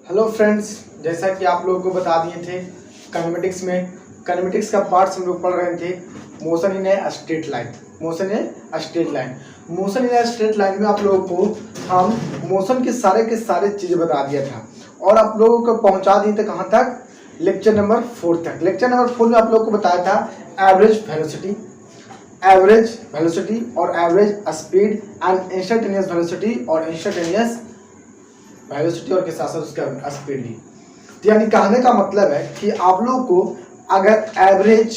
Hello friends, जैसा कि आप लोगों को बता दिए थे काइनेमेटिक्स का पार्ट्स हम लोग पढ़ रहे थे motion in a straight line. Motion in a straight line में आप लोगों को हम मोशन के सारे चीज़ें बता दिया था और आप लोगों को पहुंचा दिए थे कहाँ तक, लेक्चर नंबर 4 तक। लेक्चर नंबर 4 में आप लोगों को बताया था एवरेज वेलोसिटी और average speed and instantaneous velocity और इंस्टेंटेनियस वेलोसिटी और के साथ साथ उसका स्पीड भी। तो यानी कहने का मतलब है कि आप लोगों को अगर एवरेज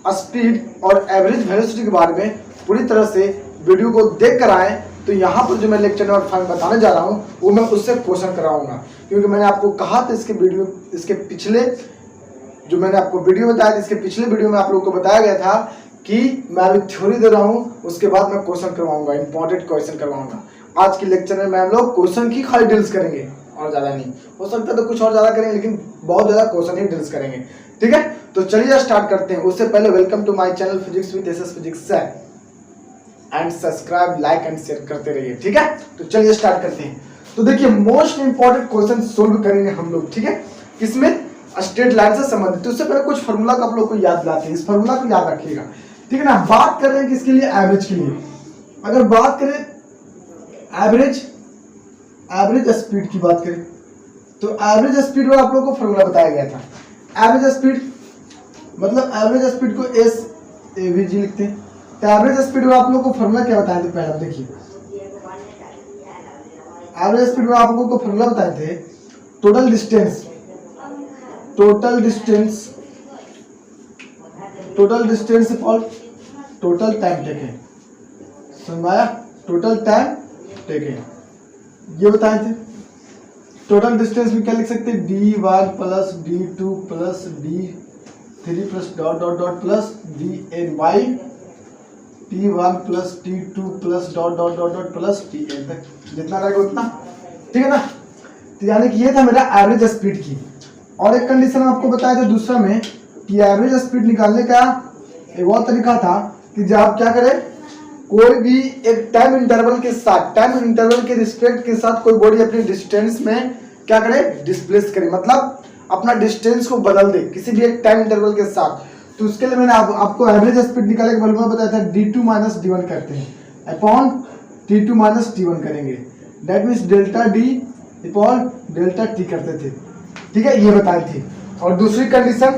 स्पीड और एवरेज वेलोसिटी के बारे में पूरी तरह से वीडियो को देख कर आए तो यहाँ पर जो मैं लेक्चर नंबर 5 बताने जा रहा हूँ वो मैं उससे क्वेश्चन कराऊंगा, क्योंकि मैंने आपको कहा था इसके पिछले जो मैंने आपको वीडियो बताया था, इसके पिछले वीडियो में आप लोगों को बताया गया था कि मैं अभी थ्योरी दे रहा हूँ, उसके बाद मैं क्वेश्चन करवाऊंगा, इंपॉर्टेंट क्वेश्चन करवाऊंगा। आज के लेक्चर में हम लोग क्वेश्चन की खाली डील्स करेंगे और ज़्यादा नहीं, हो सकता है तो कुछ और ज़्यादा करेंगे लेकिन बहुत ज़्यादा क्वेश्चन ही डील्स करेंगे। ठीक है, तो चलिए स्टार्ट करते हैं। उससे पहले welcome to my channel physics with SS physics and subscribe, like and share करते रहिए। ठीक है, तो चलिए स्टार्ट करते हैं। तो देखिए, मोस्ट इंपॉर्टेंट क्वेश्चन सोल्व करेंगे हम लोग। ठीक है, इसमें स्ट्रेट लाइन से संबंधित। तो उससे पहले कुछ फार्मूला का आप लोग को याद दिलाते हैं, इस फार्मूला को याद रखिएगा। ठीक है ना, बात कर रहे हैं किसके लिए, एवरेज के लिए। अगर बात करें एवरेज स्पीड की बात करें तो एवरेज स्पीड में आप लोगों को फार्मूला बताया गया था। एवरेज स्पीड मतलब एवरेज स्पीड को एस एवीजी लिखते हैं। तो एवरेज स्पीड में आप लोगों को फार्मूला क्या बताए थे, पहले आप देखिए। एवरेज स्पीड में आप लोगों को फार्मूला बताए थे टोटल डिस्टेंस और टोटल टाइम टेकन। समझाया, टोटल टाइम टेकन ये बताए थे। टोटल डिस्टेंस में क्या लिख सकते हैं, d1 plus d2 plus d3 plus dot dot dot plus dn by t1 plus t2 plus dot dot dot dot plus tn तक, जितना रहेगा उतना। ठीक है ना, तो यानी कि ये था मेरा एवरेज स्पीड की। और एक कंडीशन आपको बताया था दूसरा में कि एवरेज स्पीड निकालने का एक और तरीका था कि जब आप क्या करें, कोई भी एक टाइम इंटरवल के रिस्पेक्ट के साथ कोई बॉडी अपनी डिस्टेंस में क्या करे, डिस्प्लेस करे, मतलब अपना डिस्टेंस को बदल दे किसी भी एक टाइम इंटरवल के साथ। तो उसके लिए मैंने आपको एवरेज स्पीड निकालने का फार्मूला बताया था, d2 माइनस d1 करते हैं अपॉन t2 माइनस t1 करेंगे, that means delta d upon delta t करते थे। ठीक है, ये बताए थे। और दूसरी कंडीशन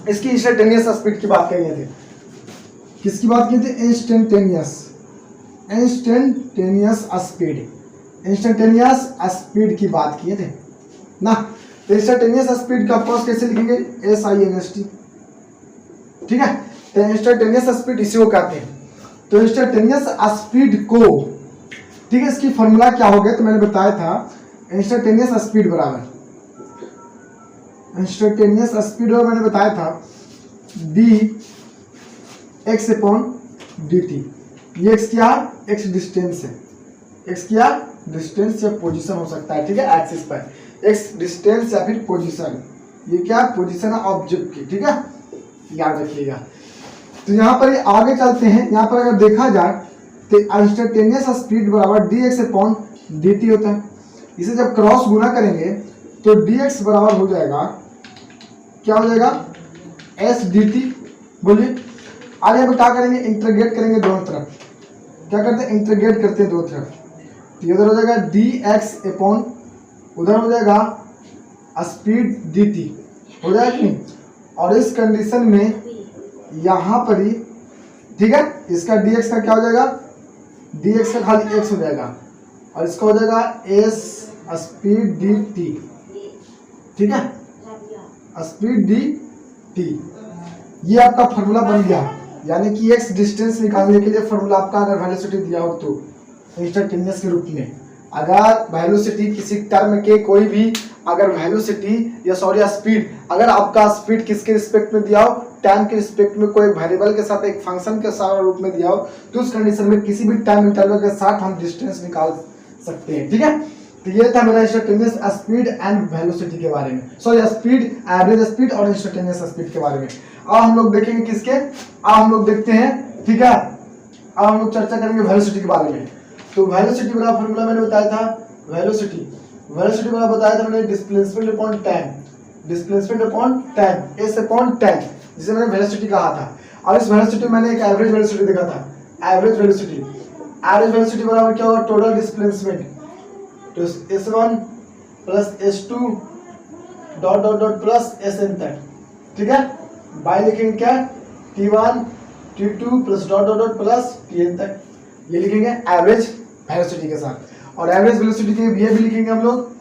इसकी इंस्टेंटेनियस स्पीड की बात करिए थे। किसकी बात की थी, इंस्टेंटेनियस स्पीड की बात किए थे ना। तो इंस्टेंटेनियस स्पीड का फर्स्ट कैसे लिखेंगे, SINST। ठीक है, तो इंस्टेंटेनियस स्पीड इसी को कहते हैं। तो इंस्टेंटेनियस स्पीड को, ठीक है, इसकी फॉर्मूला क्या हो गया, तो मैंने बताया था इंस्टेंटेनियस स्पीड बराबर मैंने बताया था dx अपॉन dt। ये x क्या है, x डिस्टेंस है, x क्या डिस्टेंस या पोजीशन हो सकता है। ठीक है, एक्सिस पर x डिस्टेंस या फिर पोजीशन, ये क्या पोजीशन है ऑब्जेक्ट की। ठीक है, याद रखिएगा। तो यहाँ पर आगे चलते हैं। यहाँ पर अगर देखा जाए तो इंस्टेंटेनियस स्पीड बराबर dx अपॉन dt होता है। इसे जब क्रॉस गुना करेंगे तो dx बराबर हो जाएगा, क्या हो जाएगा, s dt। बोलिए, आगे हम क्या करेंगे, इंटीग्रेट करेंगे दोनों तरफ। क्या करते हैं, इंटीग्रेट करते हैं दोनों तरफ। तो इधर हो जाएगा dx अपॉन, उधर हो जाएगा स्पीड dt, हो जाएगा कि नहीं। और इस कंडीशन में यहाँ पर ही, ठीक है, इसका dx का क्या हो जाएगा, dx का खाली x हो जाएगा और इसका हो जाएगा s स्पीड dt। ठीक है, स्पीड dt, ये आपका फार्मूला बन गया। यानी कि x डिस्टेंस निकालने के लिए फार्मूला आपका अगर वेलोसिटी दिया हो तो इंस्टेंटेनियस के रूप में, अगर वेलोसिटी किसी टर्म के कोई भी अगर वेलोसिटी या स्पीड, अगर आपका स्पीड किसके रिस्पेक्ट में दिया हो, टाइम के रिस्पेक्ट में कोई वेरिएबल के साथ एक फंक्शन के साथ रूप में दिया हो, तो उस कंडीशन में किसी भी टाइम इंटरवल के साथ हम डिस्टेंस निकाल सकते हैं। ठीक है, तो ये था मेरा इंस्टेंटेनियस स्पीड एंड वेलोसिटी के बारे में, स्पीड, एवरेज स्पीड और इंस्टेंटेनियस स्पीड के बारे में। अब हम लोग देखेंगे किसके, अब हम लोग देखते हैं। ठीक है, अब हम लोग चर्चा करेंगे वेलोसिटी के बारे में। तो वेलोसिटी वाला फॉर्मूला मैंने बताया था, वेलोसिटी वेलोसिटी वाला बताया था मैंने displacement upon time, displacement upon time, S upon time, जिसे मैंने वेलोसिटी कहा था। और इस वेलोसिटी मैंने एक एवरेज वेलोसिटी देखा था, एवरेज वेलोसिटी, एवरेज वेलोसिटी बराबर क्या होगा, टोटल डिस्प्लेसमेंट, तो s1 plus s2 dot dot dot plus sn तक, ठीक है। बाय लिखेंगे क्या, t1 t2 plus dot dot dot plus tn तक, ये लिखेंगे एवरेज वेलोसिटी के साथ। और एवरेज वेलोसिटी के ये भी लिखेंगे हम लोग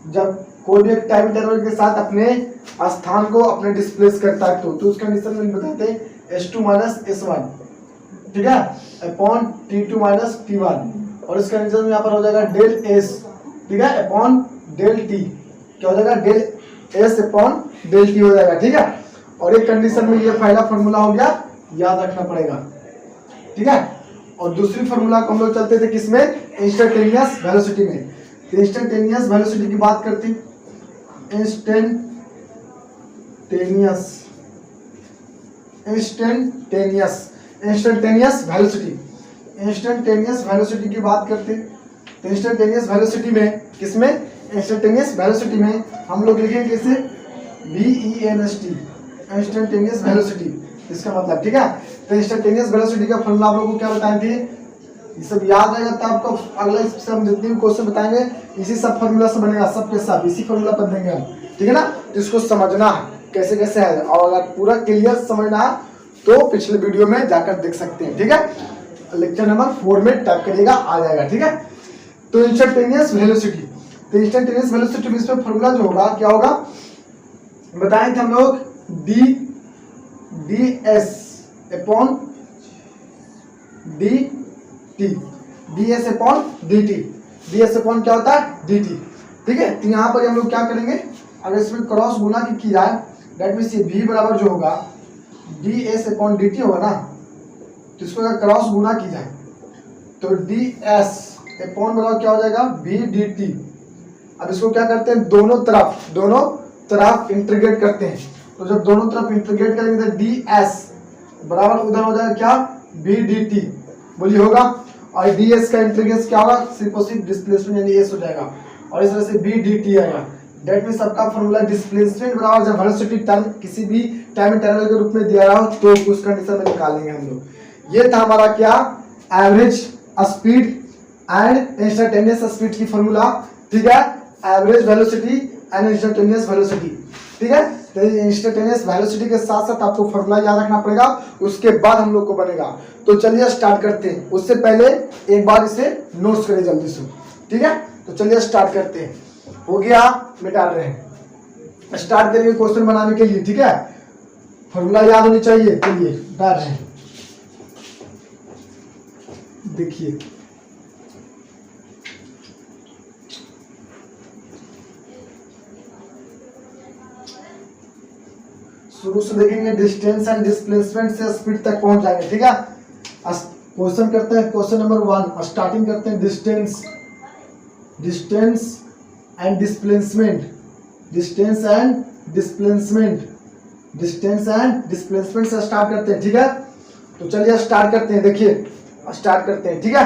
जब कोई भी एक टाइम इंटरवल के साथ अपने स्थान को अपने डिस्प्लेस करता है तो उस कंडीशन में बताते हैं s2 माइनस s1, ठीक है, अपॉन t2 माइनस t1, और इस कंडीशन में यहाँ पर हो जाएगा डेल s, ठीक है, अपॉन डेल t, क्या हो जाएगा, del s upon del t हो जाएगा, ठीक है। और एक कंडीशन में ये पहला फॉर्मूला हो गया, याद रखना पड़ेगा, ठीक है। और दूसरी फॉर्मूला को हम लोग चलते थे किसमें, इंस्टेंटेनियस वेलोसिटी में। तो इंस्टेंटेनियस वेलोसिटी की बात करते हैं, इंस्टेंटेनियस वेलोसिटी, इंस्टेंटेनियस वेलोसिटी की बात करते हैं। तो इंस्टेंटेनियस वेलोसिटी में किसमें, इंस्टेंटेनियस वेलोसिटी में हम लोग लिखेंगे कैसे, VENST, इंस्टेंटेनियस वेलोसिटी, इसका मतलब, ठीक है। तो इंस्टेंटेनियस वेलोसिटी का फॉर्मूला आप लोगों को क्या बताए थे, ये सब याद रहेगा तो आपको अगला इससे हम जितने भी क्वेश्चन बताएंगे इसी सब फॉर्मूला से बनेगा, सबके सब इसी फॉर्मूला पर देंगे हम, ठीक है ना। तो इसको समझना कैसे कैसे है, और अगर पूरा क्लियर समझना है तो पिछले वीडियो में जाकर देख सकते हैं, ठीक है। लेक्चर नंबर 4 में टाइप करिएगा, आ जाएगा, ठीक है। तो इंस्टेंटेनियस वेलोसिटी, तो इंस्टेंटेनियस वेलोसिटी में इसमें फॉर्मूला जो होगा क्या होगा, बताए थे हम लोग, ds upon dt, ds upon dt, ds upon क्या होता है, dt, ठीक है। तो यहाँ पर हम लोग क्या करेंगे, अगर इसमें क्रॉस गुना की जाए, दैट मीन्स ये v बराबर जो होगा ds अपॉन dt होगा ना, तो इसको अगर क्रॉस गुना की जाए तो ds अपॉन बराबर क्या हो जाएगा, v dt। अब इसको क्या करते हैं, दोनों तरफ इंटीग्रेट करते हैं, तो जब दोनों तरफ इंटीग्रेट करेंगे तो ds बराबर उधर हो जाएगा क्या, v dt, बोलिए होगा। और ds का इंटीग्रेशन क्या होगा, सिर्फ और सिर्फ डिस्प्लेसमेंट यानी s हो जाएगा, और इस तरह से v dt आएगा। दैट मींस सबका फॉर्मूला डिस्प्लेसमेंट बराबर जब वेलोसिटी टर्म किसी भी टाइम इंटरवल के रूप में दिया रहा हो तो उस कंडीशन में निकालेंगे हम लोग। ये था हमारा क्या, average speed and instantaneous speed की फॉर्मूला, ठीक है, average velocity and instantaneous velocity, ठीक है। तो इंस्टेंटेनियस वेलोसिटी के साथ साथ आपको फॉर्मूला याद रखना पड़ेगा, उसके बाद हम लोग को बनेगा। तो चलिए स्टार्ट करते हैं, उससे पहले एक बार इसे नोट्स करें जल्दी से, ठीक है। तो चलिए स्टार्ट करते हैं, हो गया, मिटा रहे हैं, स्टार्ट करिए क्वेश्चन बनाने के लिए, ठीक है। फॉर्मूला याद होनी चाहिए, चलिए डाल रहे हैं, देखिए शुरू से देखेंगे, डिस्टेंस एंड डिस्प्लेसमेंट से स्पीड तक पहुंच जाएंगे, ठीक है। क्वेश्चन करते हैं, क्वेश्चन नंबर 1 स्टार्टिंग करते हैं, distance and displacement, distance and displacement से स्टार्ट करते हैं, ठीक है। तो चलिए स्टार्ट करते हैं, देखिए स्टार्ट करते हैं, ठीक है।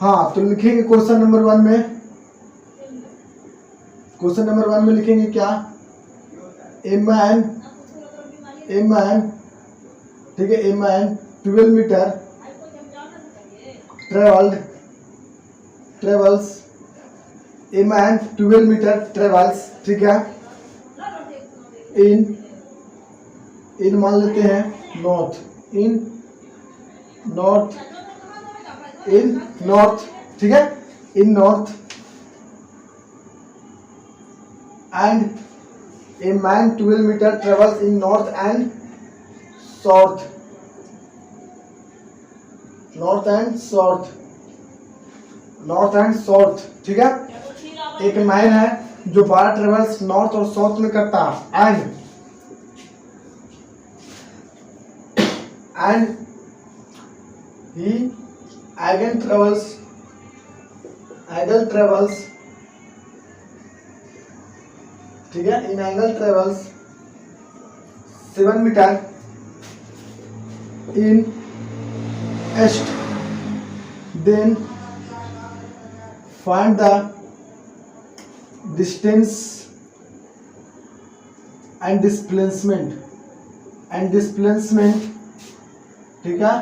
हाँ, तो लिखेंगे क्वेश्चन नंबर 1 में, क्वेश्चन नंबर 1 में लिखेंगे क्या, एम ठीक है, M 12 metre travels, M 12 metre travels, ठीक है, इन मान लेते हैं नॉर्थ, इन नॉर्थ, ठीक है, इन north, and a man 12 meter travels in north and south, ठीक है। एक मैन है जो 12 ट्रेवल्स नॉर्थ और साउथ में करता है, एंड ही अगेन ट्रेवल्स ठीक है, in angle travels 7 metre in east, then find the distance and displacement ठीक है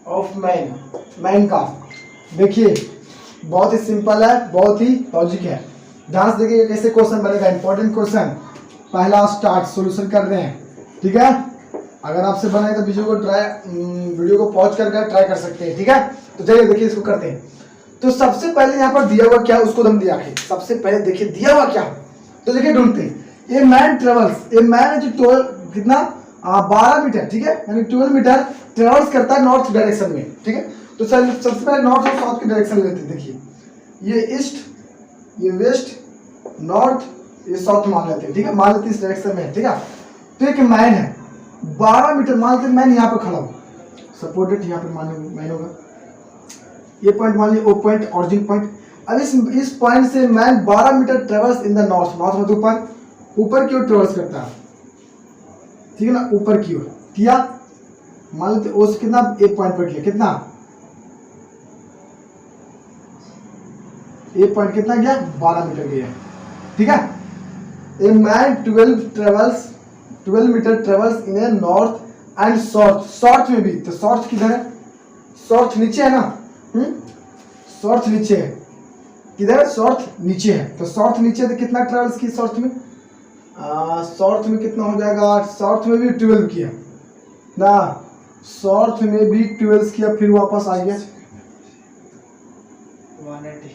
ऑफ मैन का। देखिए बहुत ही सिंपल है, बहुत ही लॉजिक है। ध्यान से देखिए कैसे क्वेश्चन बनेगा। इंपॉर्टेंट क्वेश्चन, पहला स्टार्ट, सॉल्यूशन कर रहे हैं, ठीक है। अगर आपसे बना है तो वीडियो को पॉज करके ट्राई कर सकते हैं, ठीक है। तो चलिए देखिए इसको करते हैं। तो सबसे पहले यहाँ पर दिया हुआ क्या, उसको दम दिया है। सबसे पहले देखिए दिया हुआ क्या, तो देखिए ढूंढते हैं। A man travels, a man जो कितना 12 मीटर, ठीक है, यानी 12 मीटर ट्रेवल्स करता है नॉर्थ डायरेक्शन में, ठीक है। तो सबसे पहले नॉर्थ और साउथ की डायरेक्शन लेते हैं। देखिए ये ईस्ट, ये वेस्ट, नॉर्थ, ये साउथ मान लेते हैं, ठीक है। मान लेते हैं इस डायरेक्शन में, ठीक है। तो एक मैन है 12 मीटर, मान लेते मैन यहाँ पे खड़ा हो, सपोर्टेड यहाँ पे मैन होगा। ये पॉइंट मान लीजिए ओ पॉइंट, ऑरिजिन पॉइंट। अब इस पॉइंट से man 12 metre travels in the north, north मतलब ऊपर की ओर ट्रेवल्स करता है, ठीक है ना, ऊपर की ओर किया। मान लेते ओ से कितना, एक पॉइंट पर किया, कितना, एक पॉइंट कितना गया, 12 मीटर गया, ठीक है। A man 12 metre travels in a north and south, south में भी, तो साउथ किधर है, साउथ नीचे है ना, साउथ नीचे है, किधर है, साउथ नीचे है। तो साउथ नीचे तो कितना ट्रेवल्स की साउथ में, साउथ में कितना हो जाएगा, साउथ में भी 12 किया ना, साउथ में भी 12 किया, फिर वापस आ गया 180,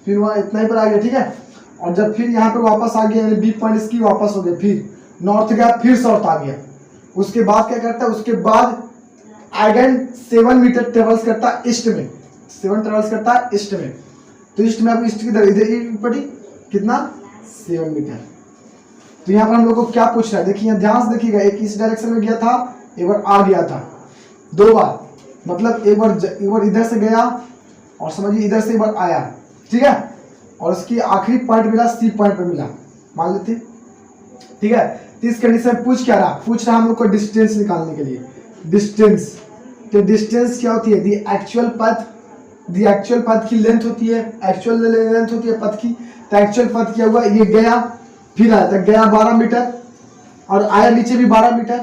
फिर वहाँ इतना ही पर आ गया, ठीक है। और जब फिर यहाँ पे वापस आ गया, यानी बी पॉइंट इसकी वापस हो गया, फिर नॉर्थ गया, फिर साउथ आ गया। उसके बाद क्या करता है, उसके बाद अगेन 7 मीटर ट्रेवल्स करता है ईस्ट में, 7 ट्रेवल्स करता है ईस्ट में। तो ईस्ट में आप ईस्ट किधर, इधर पड़ी, कितना, 7 मीटर। तो यहाँ पर हम लोग को क्या पूछ रहा है, देखिए ध्यान से देखिएगा। एक इस डायरेक्शन में गया था, एक बार आ गया था, 2 बार, मतलब एक बार इधर से गया और समझिए इधर से एक बार आया, ठीक है। और उसकी आखिरी पॉइंट मिला, सी पॉइंट पे मिला, मान लेते, ठीक है। तो इस कंडीशन में पूछ रहा हम लोग को डिस्टेंस निकालने के लिए। डिस्टेंस, तो डिस्टेंस क्या होती है, दी एक्चुअल पथ की लेंथ होती है, एक्चुअल लेंथ होती है पथ की। तो एक्चुअल पथ क्या हुआ, ये गया फिर आया, तो गया 12 मीटर और आया नीचे भी 12 मीटर,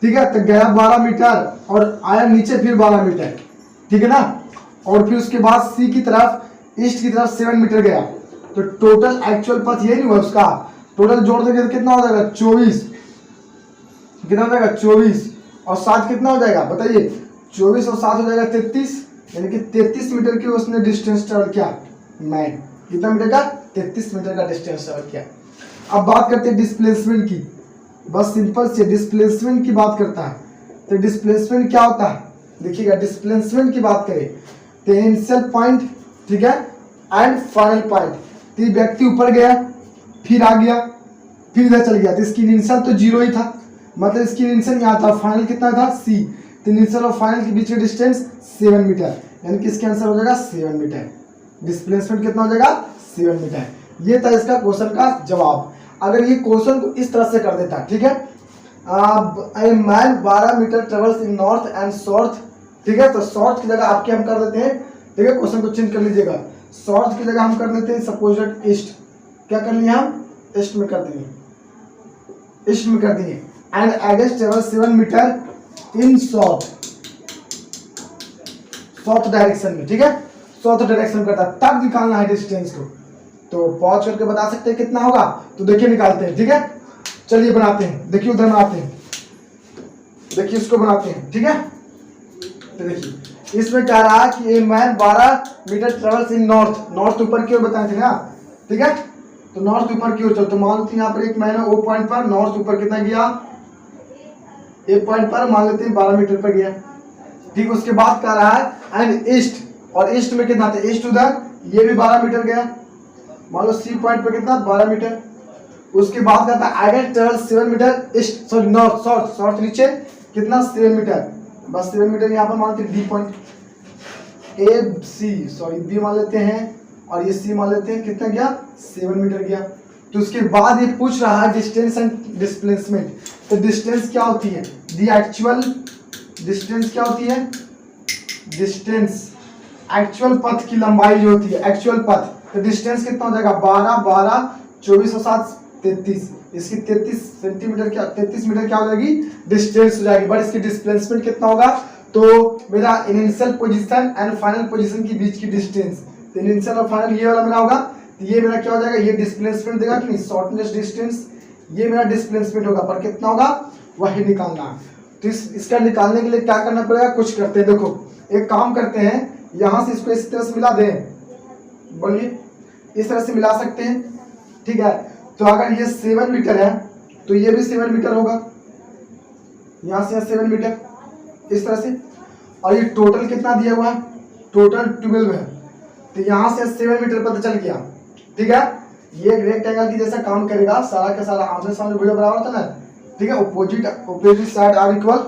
ठीक है। तो गया 12 मीटर और आया नीचे फिर 12 मीटर, ठीक है ना। और फिर उसके बाद सी की तरफ, ईस्ट की तरफ 7 मीटर गया। तो टोटल एक्चुअल पथ ये नहीं हुआ उसका, टोटल जोड़ देंगे तो कितना हो जाएगा, 24, कितना हो जाएगा, 24 और 7 कितना हो जाएगा बताइए, 24 और 7 हो जाएगा 33, यानी कि 33 मीटर की उसने डिस्टेंस ट्रेवल किया मैन। कितना मीटर का, 33 मीटर का डिस्टेंस ट्रेवल किया। अब बात करते हैं डिस्प्लेसमेंट की, बस सिंपल से डिस्प्लेसमेंट की बात करता है। तो डिस्प्लेसमेंट क्या होता है, देखिएगा डिस्प्लेसमेंट की बात करें तो इनिशियल पॉइंट, ठीक है, एंड फाइनल पॉइंट। तो व्यक्ति ऊपर गया, फिर आ गया, फिर इधर चल गया, तो इसकी इनिशियल तो 0 ही था, मतलब इसकी इनिशियल यहाँ था, फाइनल कितना था, सी। तो इनिशियल और फाइनल के बीच का डिस्टेंस 7 मीटर, यानी कि इसका आंसर हो जाएगा 7 मीटर। डिस्प्लेसमेंट कितना हो जाएगा, 7 मीटर। ये था इसका क्वेश्चन का जवाब। अगर ये क्वेश्चन को इस तरह से कर देता, ठीक है, man 12 metre travels in north and south, ठीक है। तो साउथ की जगह आपके हम कर देते हैं, ठीक है, क्वेश्चन को चेंज कर लीजिएगा। साउथ की जगह हम कर लेते हैं सपोजेड ईस्ट, क्या कर लिया हम, ईस्ट में कर दिए, ईस्ट में कर दिए। And against travel 7 metre in south, south direction में, ठीक है, साउथ डायरेक्शन करता है, तब निकालना है डिस्टेंस को। तो पॉज करके बता सकते हैं कितना होगा, तो देखिए निकालते हैं, ठीक है। चलिए बनाते हैं, देखिए उधर बनाते हैं, देखिए इसको बनाते हैं, ठीक है। तो देखिए इसमें क्या रहा कि a man 12 metre travels in north, north ऊपर की ओर बताए थे ना, ठीक है। तो नॉर्थ ऊपर की ओर चलो, तो मान लेते हैं यहाँ पर एक मैन है, ओ पॉइंट पर नॉर्थ ऊपर कितना गया, एक पॉइंट पर मान लेते हैं 12 मीटर पर गया, ठीक। उसके बाद क्या रहा है एंड ईस्ट, और ईस्ट में कितना था, ईस्ट उधर, ये भी 12 मीटर गया, मान लो सी पॉइंट पर कितना 12 मीटर। उसके बाद क्या था, again travel 7 metre east, sorry north, south नीचे कितना 7 मीटर, बस 7 मीटर यहाँ पर मान लेते हैं डी पॉइंट, ए सी, सॉरी बी मान लेते हैं, और ये सी मान लेते हैं, कितना गया 7 मीटर गया। तो उसके बाद ये पूछ रहा है डिस्टेंस एंड डिस्प्लेसमेंट। तो डिस्टेंस क्या होती है, दी एक्चुअल डिस्टेंस क्या होती है, डिस्टेंस एक्चुअल पथ की लंबाई जो होती है, एक्चुअल पथ, तो डिस्टेंस कितना हो जाएगा 12 12 24 और 7 33, इसकी 33 सेंटीमीटर क्या 33 मीटर क्या हो जाएगी डिस्टेंस हो जाएगी। बट इसकी डिस्प्लेसमेंट कितना होगा, तो मेरा initial position and final position के बीच की डिस्टेंस, तो इनिशियल और फाइनल ये वाला मेरा होगा, तो ये मेरा क्या हो जाएगा, ये डिस्प्लेसमेंट देगा कि नहीं, शॉर्टेस्ट डिस्टेंस, ये मेरा डिस्प्लेसमेंट होगा, पर कितना होगा वही निकालना। तो इसका निकालने के लिए क्या करना पड़ेगा, कुछ करते हैं, देखो एक काम करते हैं, यहां से इसको इस तरह से मिला दें, बोलिए इस तरह से मिला सकते हैं, ठीक है। तो अगर ये 7 मीटर है तो ये भी 7 मीटर होगा, यहां से 7 मीटर इस तरह से, और ये टोटल कितना दिया हुआ है, टोटल 12 है, तो यहां से 7 मीटर पता चल गया, ठीक है। ये एक रेक्टेंगल की जैसा काम करेगा, सारा का सारा आमने सामने भुजा बराबर होता है ना, ठीक है। ऑपोजिट साइड आर इक्वल,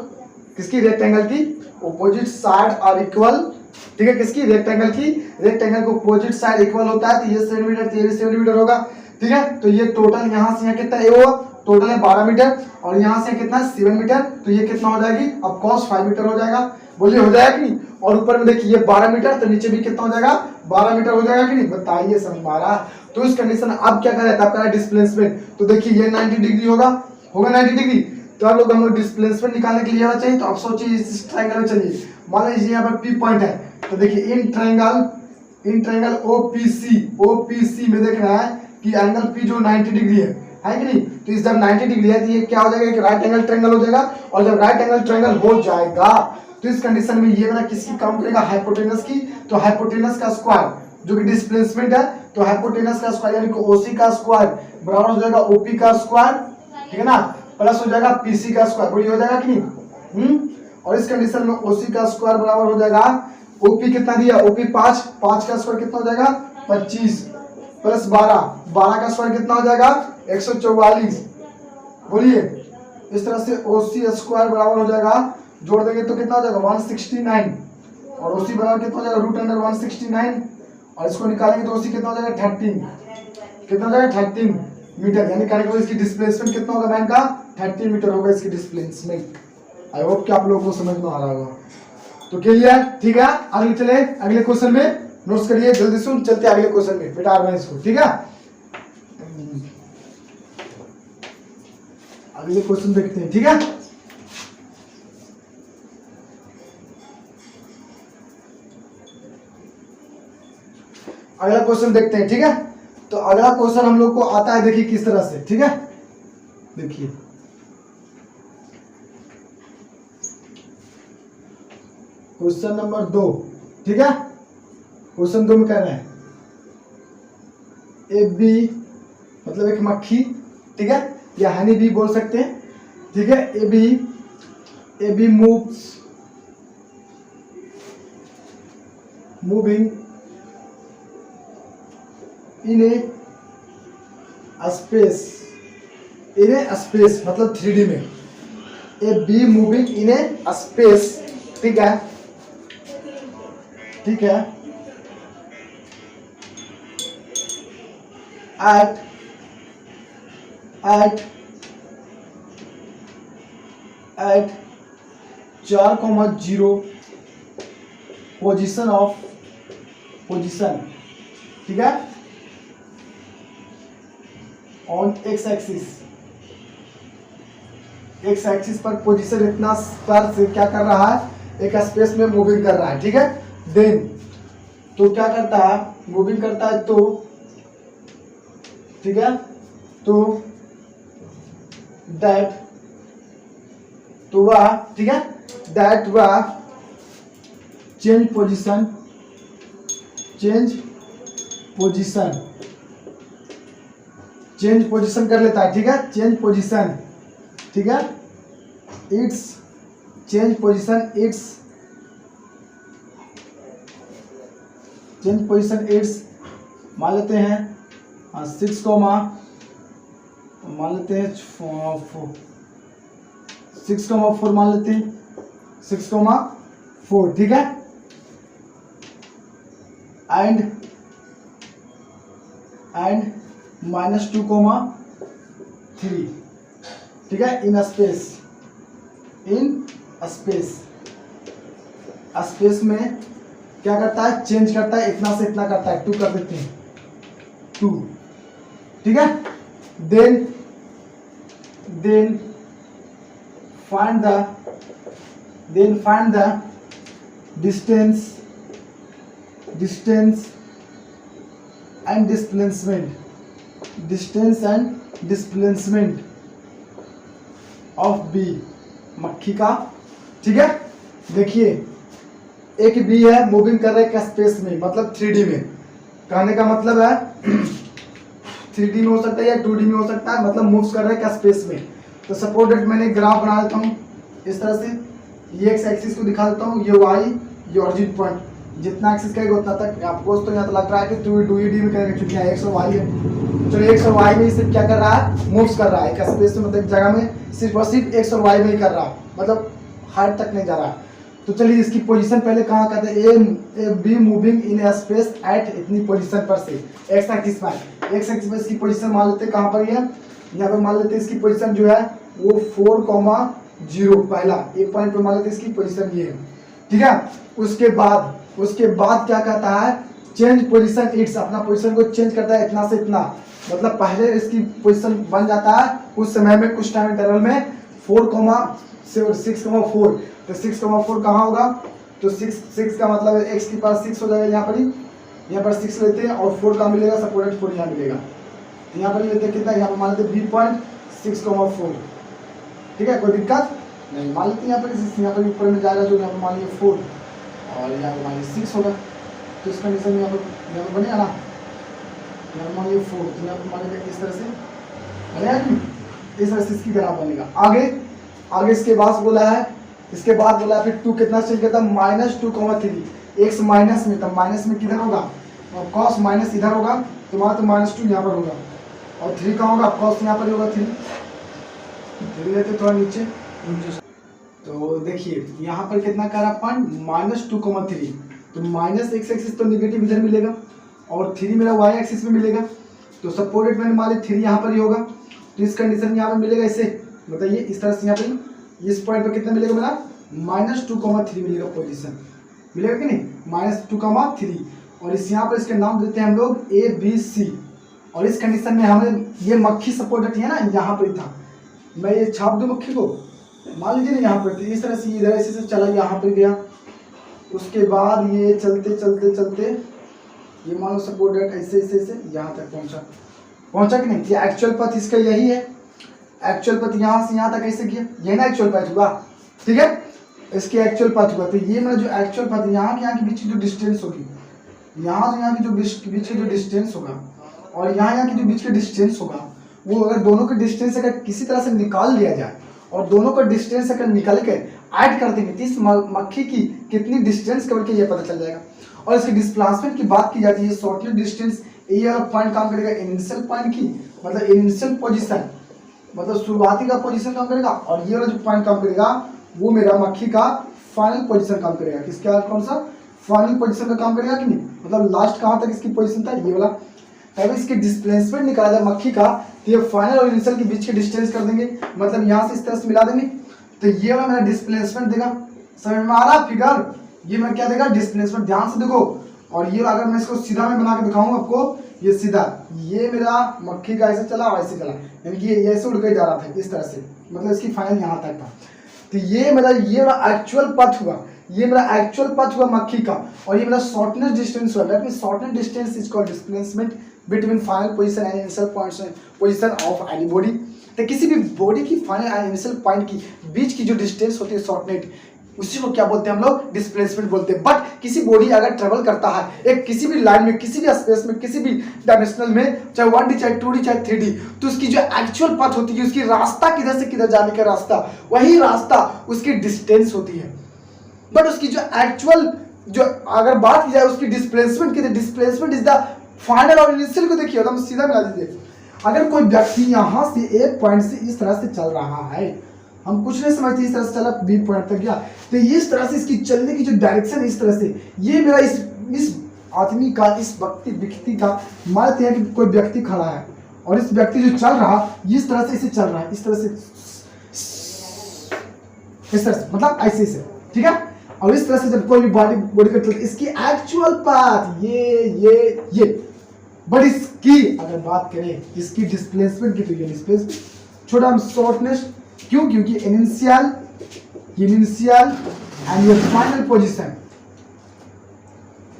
किसकी, रेक्टेंगल की ऑपोजिट साइड आर इक्वल, ठीक है, किसकी, रेक्टेंगल की, रेक्टेंगल को ऑपोजिट साइड इक्वल होता है, तो ये 7 मीटर, तो ये भी 7 मीटर होगा, ठीक है। तो ये टोटल यहाँ से यहाँ कितना है, वो टोटल है 12 मीटर, और यहाँ से कितना 7 मीटर, तो ये कितना हो जाएगी, ऑफ कोर्स 5 मीटर हो जाएगा, बोलिए हो जाएगा कि नहीं। और ऊपर में देखिए ये 12 मीटर, तो नीचे भी कितना हो जाएगा 12 मीटर हो जाएगा कि नहीं, बताइए समझ में आ रहा। तो इस कंडीशन अब क्या कर रहा है डिस्प्लेसमेंट, तो देखिए ये 90 डिग्री होगा 90 डिग्री, तो आप लोग हम लोग डिस्प्लेसमेंट निकालने के लिए आना चाहिए, तो आप सोचिए इस ट्रायंगल में चलिए, मान लीजिए यहाँ पर पी पॉइंट है, तो देखिए इन ट्रायंगल ओपीसी में देख रहा है कि एंगल पी जो 90 डिग्री है कि नहीं, तो इस जब 90 डिग्री है तो ये क्या हो जाएगा, एक राइट एंगल ट्रायंगल हो जाएगा, और जब राइट एंगल ट्रायंगल हो जाएगा तो इस कंडीशन में ये मेरा किसकी काम करेगा, हाइपोटेनस की, तो हाइपोटेनस का स्क्वायर जो कि डिस्प्लेसमेंट है, तो हाइपोटेनस का स्क्वायर यानी कि ओसी का स्क्वायर बराबर हो जाएगा ओपी का स्क्वायर, ठीक है ना, प्लस हो जाएगा पीसी का स्क्वायर, बड़ी हो जाएगा कि नहीं। और इस कंडीशन में ओसी का स्क्वायर बराबर हो जाएगा, ओपी कितना दिया, ओपी 5 का स्क्वायर कितना हो जाएगा 25 प्लस 12 का स्क्वायर कितना हो जाएगा 144, बोलिए इस तरह से ओसी स्क्वायर बराबर हो जाएगा, जोड़ देंगे तो कितना हो जाएगा 169, और ओसी बराबर कितना हो जाएगा √169, और इसको निकालेंगे तो ओसी कितना हो जाएगा 13, कितना हो जाएगा 13 मीटर, यानी कहने को इसकी डिस्प्लेसमेंट कितना होगा मैन का 13 मीटर होगा इसकी डिस्प्लेसमेंट। आई होप कि आप लोगों को समझ में आ रहा होगा, तो क्लियर, ठीक है। आगे चले, अगले क्वेश्चन में नोट्स करिए, जल्दी सुन, चलते अगले क्वेश्चन में, बेटा रहे इसको, ठीक है। अगले क्वेश्चन देखते हैं, ठीक है। अगला क्वेश्चन देखते हैं, ठीक है। तो अगला क्वेश्चन हम लोग को आता है, देखिए किस तरह से, ठीक है। देखिए क्वेश्चन नंबर 2, ठीक है। क्वेश्चन 2 में कह रहे हैं ए बी मतलब एक मक्खी, ठीक है, या हनी बी बोल सकते हैं, ठीक है। A be moving in A space मतलब 3D में, A be moving in A space, ठीक है, ठीक है, at 4,0 पोजीशन, ठीक है, ऑन एक्स एक्सिस पर पोजीशन इतना पर से क्या कर रहा है, एक स्पेस में मूविंग कर रहा है, ठीक है। देन तो क्या करता है, मूविंग करता है, तो ठीक है, तो वह, ठीक है, दैट वह चेंज पोजीशन कर लेता है, ठीक है, चेंज पोजीशन, ठीक है, चेंज पोजीशन इट्स मान लेते हैं 6, मान लेते हैं 6,4 मान लेते हैं 6,4, ठीक है, एंड -2,3, ठीक है, इन स्पेस में क्या करता है, चेंज करता है, इतना से इतना करता है, 2 कर देते हैं 2, ठीक है। Then find the distance and displacement of bee, मक्खी का, ठीक है। देखिए एक बी है, मूविंग कर रहा है स्पेस में, मतलब 3D में। कहने का मतलब है 3D में हो सकता है या 2D में हो सकता है, मतलब मूव्स कर रहा है स्पेस में। तो सपोज दैट मैंने ग्राफ बना देता हूँ इस तरह से, ये एक्स एक्सिस को दिखा देता हूँ, ये वाई, ये ओरिजिन पॉइंट, जितना एक्सिस करेगा उतना तक। आपको तो यहाँ तो लग रहा है कि 2D में करेंगे, क्योंकि यहाँ एक्स और वाई है। चलो एक्स और वाई में सिर्फ क्या कर रहा है, मूव्स कर रहा है एक स्पेस में, मतलब एक जगह में सिर्फ और सिर्फ एक्स और वाई में ही कर रहा है, मतलब हाइट तक नहीं जा रहा है। तो चलिए इसकी पोजीशन पहले कहाँ करते हैं, A be moving in A space at इतनी पोजीशन पर से, एक्स एक्सिस पर। एक्स एक्सिस पर इसकी पोजीशन मान लेते हैं कहाँ पर है, यहाँ पर मान लेते हैं इसकी पोजीशन जो है वो 4,0 पहला एक पॉइंट पे मान लेते हैं इसकी पोजीशन ये है, ठीक है। उसके बाद क्या कहता है, चेंज पोजीशन इट्स, अपना पोजीशन को चेंज करता है इतना से इतना, मतलब पहले इसकी पोजीशन बन जाता है कुछ समय में, कुछ टाइम इंटरवल में 4,6,4। तो 6,4 कहाँ होगा, तो 6 का मतलब है x की पावर 6 हो जाएगा, यहाँ पर 6 लेते हैं और 4 का मिलेगा, सपोर्टेड 4 यहाँ मिलेगा। तो यहाँ पर लेते हैं कितना, यहाँ पर मान लेते हैं b.6,4, ठीक है, कोई दिक्कत नहीं। मान लेते हैं यहाँ पर ऊपर में जाएगा जो यहाँ पर मान लीजिए 4 और यहाँ पर मान लीजिए 6 होगा। तो इस कंडीशन में यहाँ पर बनेगा ना, यहाँ पर मान लीजिए 4, तो यहाँ पर मान लीजिए इस तरह से बनेगा कि इस तरह से इसकी ग्राफ बनेगा। आगे इसके बाद बोला है फिर 2 कितना चेंज करता है, -2,3, एक्स माइनस में, तब माइनस में किधर होगा, और कॉस माइनस इधर होगा, तुम्हारा तो -2 यहाँ पर होगा, और 3 का होगा, कॉस यहाँ पर होगा 3 लेते थोड़ा नीचे। तो देखिए यहाँ पर कितना कर अपन, -2,3, तो माइनस एक्स एक्सिस तो निगेटिव इधर मिलेगा और 3 मेरा वाई एक्सिस में मिलेगा। तो सपोर्टेड मैंने मान लिया 3 यहाँ पर ही होगा, तो इस कंडीशन में यहाँ पर मिलेगा इसे, बताइए इस तरह से यहाँ पर इस पॉइंट पर कितना मिलेगा मेरा, -2,3 मिलेगा पोजीशन, मिलेगा कि नहीं, -2,3। और इस यहाँ पर इसके नाम देते हैं हम लोग ABC। और इस कंडीशन में हमें ये मक्खी सपोर्टेड है ना, यहाँ पर ही था, मैं ये छाप दूँ मक्खी को, मान लीजिए ना यहाँ पर इस तरह से इधर ऐसे से चला, यहाँ पर गया, उसके बाद ये चलते ये मान लो सपोर्टेड ऐसे यहाँ तक पहुँचा कि नहीं। ये एक्चुअल पथ इसका यही है, एक्चुअल पथ यहाँ से यहाँ तक कैसे किया, ये ना एक्चुअल पथ हुआ, ठीक है, इसके एक्चुअल पथ हुआ। तो ये मेरा जो एक्चुअल पथ यहाँ के बीच की जो डिस्टेंस होगी, यहाँ से यहाँ की जो बीच की जो डिस्टेंस होगा और यहाँ की जो बीच की डिस्टेंस होगा, वो अगर दोनों के डिस्टेंस अगर किसी तरह से निकाल लिया जाए और दोनों का डिस्टेंस अगर निकाल के ऐड कर देंगे तो इस मक्खी की कितनी डिस्टेंस कवर के ये पता चल जाएगा। और इसके डिस्प्लेसमेंट की बात की जाती है, शॉर्टेस्ट डिस्टेंस ये वाला पॉइंट काम करेगा इनिशियल पॉइंट की, मतलब इनिशियल पोजीशन, मतलब शुरुआती का पोजीशन काम करेगा, और ये वाला जो पॉइंट काम करेगा वो मेरा मक्खी का फाइनल पोजीशन काम करेगा। किसका कौन सा, फाइनल पोजीशन का काम करेगा कि नहीं, मतलब लास्ट कहाँ तक इसकी पोजीशन था, ये वाला। अगर इसकी डिस्प्लेसमेंट निकाला जाए मक्खी का, तो ये फाइनल और इनिशियल के बीच के डिस्टेंस कर देंगे, मतलब यहाँ से इस तरह से मिला देंगे, तो ये वाला मेरा डिस्प्लेसमेंट देगा। समझ में आ रहा फिगर, ये मैं क्या देगा, डिस्प्लेसमेंट, ध्यान से देखो। और ये अगर मैं इसको सीधा में बना के दिखाऊं आपको, ये सीधा, ये मेरा मक्खी का ऐसे चला और ऐसे चला, यानी कि ये ऐसे उड़ के जा रहा था इस तरह से, मतलब इसकी फाइनल यहाँ तक था। तो ये मेरा एक्चुअल पथ हुआ, ये मेरा एक्चुअल पथ हुआ मक्खी का, और ये मेरा शॉर्टेस्ट डिस्टेंस हुआ। That means shortest distance is called displacement between final position and initial position of any body. तो किसी भी बॉडी की फाइनल एंड इनिशियल पॉइंट की बीच की जो डिस्टेंस होती है शॉर्टनेट, उसी को क्या बोलते हैं हम लोग, डिस्प्लेसमेंट बोलते हैं। बट किसी बॉडी अगर ट्रेवल करता है एक किसी भी लाइन में, किसी भी स्पेस में, किसी भी डायमेंशनल में, चाहे 1D चाहे 2D चाहे 3D, तो उसकी जो एक्चुअल पथ होती है, उसकी रास्ता किधर से किधर जाने का रास्ता, वही रास्ता उसकी डिस्टेंस होती है। बट उसकी जो एक्चुअल जो अगर बात की जाए उसकी डिस्प्लेसमेंट की, डिस्प्लेसमेंट इज द फाइनल और इनिशियल को देखिए, एकदम सीधा मिला दीजिए। अगर कोई व्यक्ति यहाँ से एक पॉइंट से इस तरह से चल रहा है, हम कुछ नहीं समझते, इस तरह से चला बी पॉइंट तक गया, तो ये इस तरह से इसकी चलने की जो डायरेक्शन है इस तरह से, ये मेरा इस आदमी का, इस व्यक्ति का, मानते हैं कि कोई व्यक्ति खड़ा है और इस व्यक्ति जो चल रहा इस तरह से इसे चल रहा है, इस तरह से, मतलब ऐसे से, ठीक है। और इस तरह से जब कोई भी बॉडी का चलती इसकी एक्चुअल पाथ ये बट इसकी अगर बात करें इसकी डिस्प्लेसमेंट की तो ये डिस्प्लेसमेंट छोटा हम शॉर्टनेस क्यों, क्योंकि इनिशियल एंड ये फाइनल पोजीशन,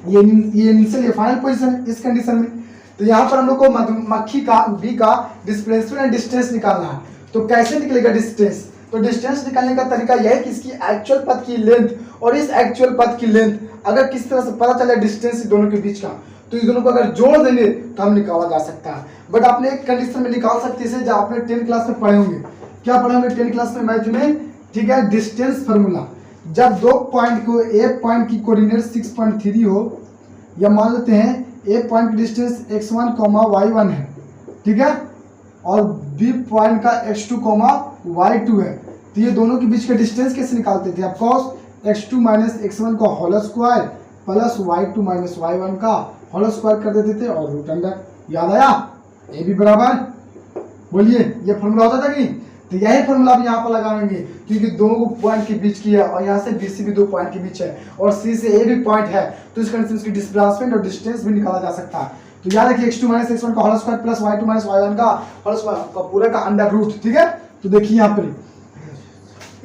ये इनिशियल ये फाइनल पोजीशन है इस कंडीशन में। तो यहाँ पर हम लोग को मधुमक्खी का बी का डिस्प्लेसमेंट एंड डिस्टेंस निकालना है। तो कैसे निकलेगा डिस्टेंस? तो डिस्टेंस निकालने का तरीका यह है कि इसकी एक्चुअल पथ की लेंथ और इस एक्चुअल पथ की लेंथ अगर किस तरह से पता चले डिस्टेंस दोनों के बीच का, तो इन दोनों को अगर जोड़ देंगे तो हम निकाला जा सकता है। बट आपने एक कंडीशन में निकाल सकते हैं जो आपने 10 क्लास में पढ़े होंगे। क्या पढ़े होंगे 10 क्लास में मैथ में? ठीक है, डिस्टेंस फार्मूला। जब दो पॉइंट को ए पॉइंट की कोऑर्डिनेट 6.3 हो, या मान लेते हैं ए पॉइंट की डिस्टेंस x1, y1 है, ठीक है, और बी पॉइंट का x2, y2 है, तो ये दोनों के बीच का डिस्टेंस कैसे निकालते थे? ऑफकोर्स x2 माइनस x1 का whole square plus y2 minus y1 का होल स्क्वायर कर देते थे और रूट अंडर। याद आया? ए भी बराबर, बोलिए ये फॉर्मूला होता था कि? तो यही फॉर्मूला अब यहाँ पर लगाएंगे क्योंकि दोनों को पॉइंट के बीच की है और यहाँ से बी सी भी दो पॉइंट के बीच है और सी से ए भी पॉइंट है, तो इस कंडीशन की डिस्प्लेसमेंट और डिस्टेंस भी निकाला जा सकता है। तो याद रखिए x2 माइनस x1 का whole square plus y2 minus y1 का होल स्क्वायर का पूरा का अंडर रूट, ठीक है। तो देखिए यहाँ पर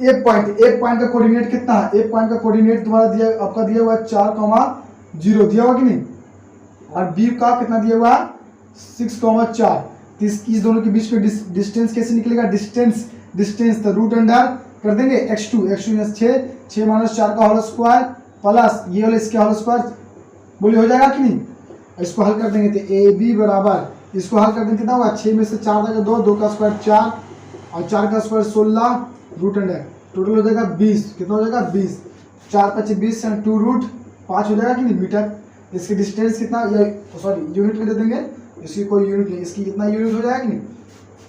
ए पॉइंट का कोऑर्डिनेट कितना है? ए पॉइंट का कोऑर्डिनेट तुम्हारा दिया आपका दिया हुआ है 4,0 दिया हुआ कि नहीं, और बी का कितना दिया हुआ है 6,4। इस दोनों के बीच का डिस्टेंस कैसे निकलेगा? डिस्टेंस तो रूट अंडर कर देंगे x2 6 माइनस 4 का होल स्क्वायर प्लस ये वाला इसके होल स्क्वायर, बोलिए हो जाएगा कि नहीं? इसको हल कर देंगे तो ए बी बराबर, इसको हल कर देंगे कितना होगा? 6 में से 4 देगा 2 का स्क्वायर 4 और 4 का स्क्वायर 16 रूट अंडर, टोटल हो जाएगा 20। कितना हो जाएगा? 20। 4 × 20 एंड 2 रूट 5 हो जाएगा कि नहीं मीटर। इसकी डिस्टेंस कितना, सॉरी यूनिट में दे देंगे, इसकी कोई यूनिट नहीं, इसकी इतना यूनिट हो जाएगा कि नहीं।